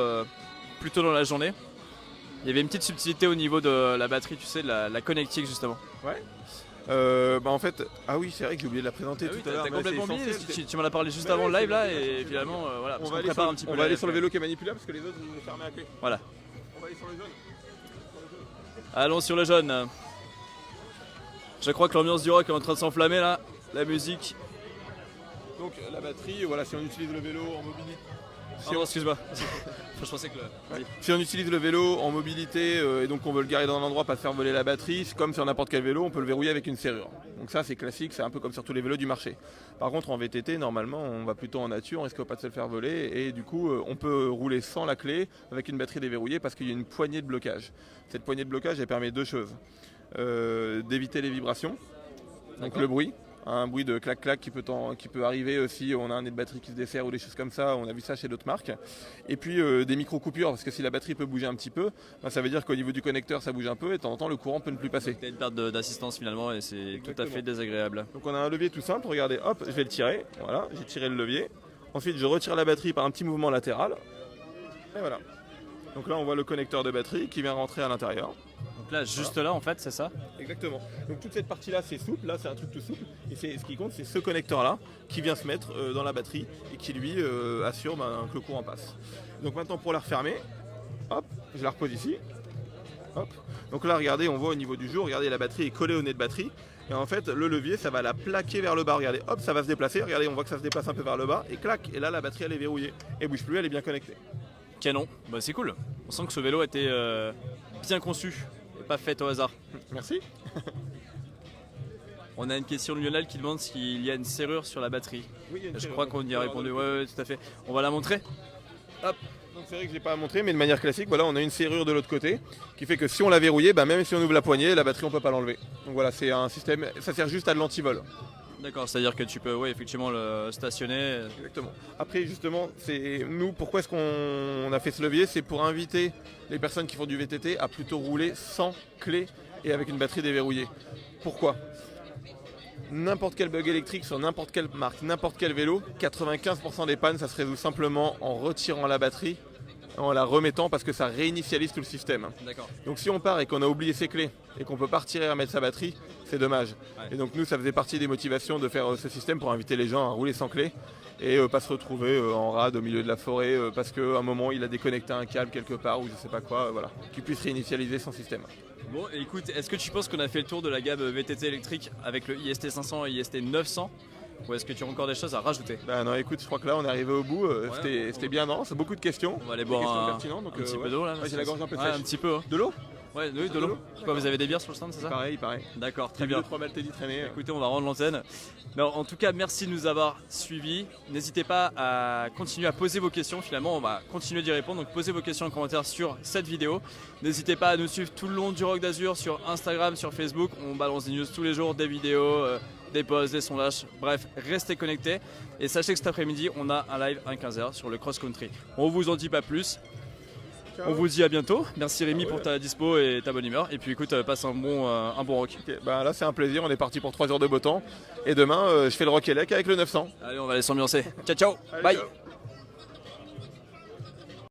plus tôt dans la journée. Il y avait une petite subtilité au niveau de la batterie, tu sais, de la connectique justement. En fait, ah oui, c'est vrai que j'ai oublié de la présenter Ah oui, tout à l'heure. t'as mais complètement c'est oublié. essentiel. Tu m'en as parlé juste Bah avant ouais, le live c'est là, vrai, et c'est finalement, voilà, On parce va qu'on aller, prépare un petit peu. on va aller sur le vélo qui est manipulable parce que les autres vous fermez à clé. Voilà. On va aller sur le jaune. Allons sur le jaune. Je crois que l'ambiance du rock est en train de s'enflammer là. La musique. Donc la batterie, voilà, si on utilise le vélo en mobilité. Pardon, excuse-moi. Je pensais que Vas-y. Si on utilise le vélo en mobilité et donc on veut le garer dans un endroit, pas se faire voler la batterie, c'est comme sur n'importe quel vélo, on peut le verrouiller avec une serrure. Donc ça c'est classique, c'est un peu comme sur tous les vélos du marché. Par contre en VTT, normalement on va plutôt en nature, on risque pas de se le faire voler et du coup on peut rouler sans la clé avec une batterie déverrouillée parce qu'il y a une poignée de blocage. Cette poignée de blocage elle permet deux choses. D'éviter les vibrations, donc D'accord. le bruit. Un bruit de clac-clac qui peut arriver si on a un nez de batterie qui se dessert ou des choses comme ça, on a vu ça chez d'autres marques. Et puis des micro-coupures, parce que si la batterie peut bouger un petit peu, ça veut dire qu'au niveau du connecteur ça bouge un peu et de temps en temps le courant peut ne plus passer. T'as une perte d'assistance finalement et c'est tout à Exactement. fait désagréable. Donc on a un levier tout simple, regardez, hop, je vais le tirer, voilà, j'ai tiré le levier. Ensuite je retire la batterie par un petit mouvement latéral. Et voilà. Donc là on voit le connecteur de batterie qui vient rentrer à l'intérieur. Donc là, juste là en fait, c'est ça. Exactement. Donc toute cette partie-là, c'est souple. Là, c'est un truc tout souple. Et ce qui compte, c'est ce connecteur-là qui vient se mettre dans la batterie et qui lui assure que le courant passe. Donc maintenant, pour la refermer, hop, je la repose ici. Hop. Donc là, regardez, on voit au niveau du jour, regardez, la batterie est collée au nez de batterie. Et en fait, le levier, ça va la plaquer vers le bas. Regardez, hop, ça va se déplacer. Regardez, on voit que ça se déplace un peu vers le bas. Et clac, et là, la batterie, elle est verrouillée. Elle bouge plus, elle est bien connectée. Canon. Bah c'est cool. On sent que ce vélo a été bien conçu et pas fait au hasard. Merci. On a une question de Lionel qui demande s'il y a une serrure sur la batterie. Oui, il y a une Je serrure. crois qu'on y a répondu. Ouais, tout à fait. On va la montrer. Hop. Donc c'est vrai que je l'ai pas montré, mais de manière classique, voilà, on a une serrure de l'autre côté qui fait que si on l'a verrouillée, même si on ouvre la poignée, la batterie on peut pas l'enlever. Donc voilà, c'est un système, ça sert juste à de l'antivol. D'accord, c'est-à-dire que tu peux effectivement le stationner. Exactement. Après justement, c'est nous pourquoi est-ce qu'on a fait ce levier, c'est pour inviter les personnes qui font du VTT à plutôt rouler sans clé et avec une batterie déverrouillée. Pourquoi ? N'importe quel bug électrique sur n'importe quelle marque, n'importe quel vélo, 95% des pannes, ça se résout simplement en retirant la batterie, en la remettant parce que ça réinitialise tout le système. D'accord. Donc si on part et qu'on a oublié ses clés et qu'on peut pas retirer et remettre sa batterie, c'est dommage. Ouais. Et donc nous, ça faisait partie des motivations de faire ce système pour inviter les gens à rouler sans clé et pas se retrouver en rade au milieu de la forêt parce qu'à un moment il a déconnecté un câble quelque part ou je sais pas quoi, voilà, qu'il puisse réinitialiser son système. Bon, écoute, est-ce que tu penses qu'on a fait le tour de la gamme VTT électrique avec le IST 500 et IST 900 ou est-ce que tu as encore des choses à rajouter? Bah non, écoute, je crois que là on est arrivé au bout, c'était bien dense, beaucoup de questions. On va aller Des questions boire pertinentes, donc, un petit peu ouais. d'eau là. Ouais, j'ai la gorge un peu Ouais, sèche. un petit peu. Hein. De l'eau? Ouais, oui, de De l'eau. l'eau. Quoi, vous avez des bières sur le stand, c'est ça? Pareil. D'accord, très Très bien. bien. 3 Maltese traînés. Écoutez, on va rendre l'antenne. Mais en tout cas, merci de nous avoir suivis. N'hésitez pas à continuer à poser vos questions. Finalement, on va continuer d'y répondre. Donc, posez vos questions en commentaire sur cette vidéo. N'hésitez pas à nous suivre tout le long du Rock d'Azur sur Instagram, sur Facebook. On balance des news tous les jours, des vidéos, des posts, des sondages. Bref, restez connectés. Et sachez que cet après-midi, on a un live à 15h sur le cross country. On vous en dit pas plus. Ciao. On vous dit à bientôt. Merci Rémi Ah ouais. pour ta dispo et ta bonne humeur. Et puis écoute, passe un bon rock. Ok, bah là c'est un plaisir, on est parti pour 3 heures de beau temps. Et demain, je fais le Rock Elec avec le 900. Allez, on va aller s'ambiancer. Ciao, ciao. Allez, Bye. ciao.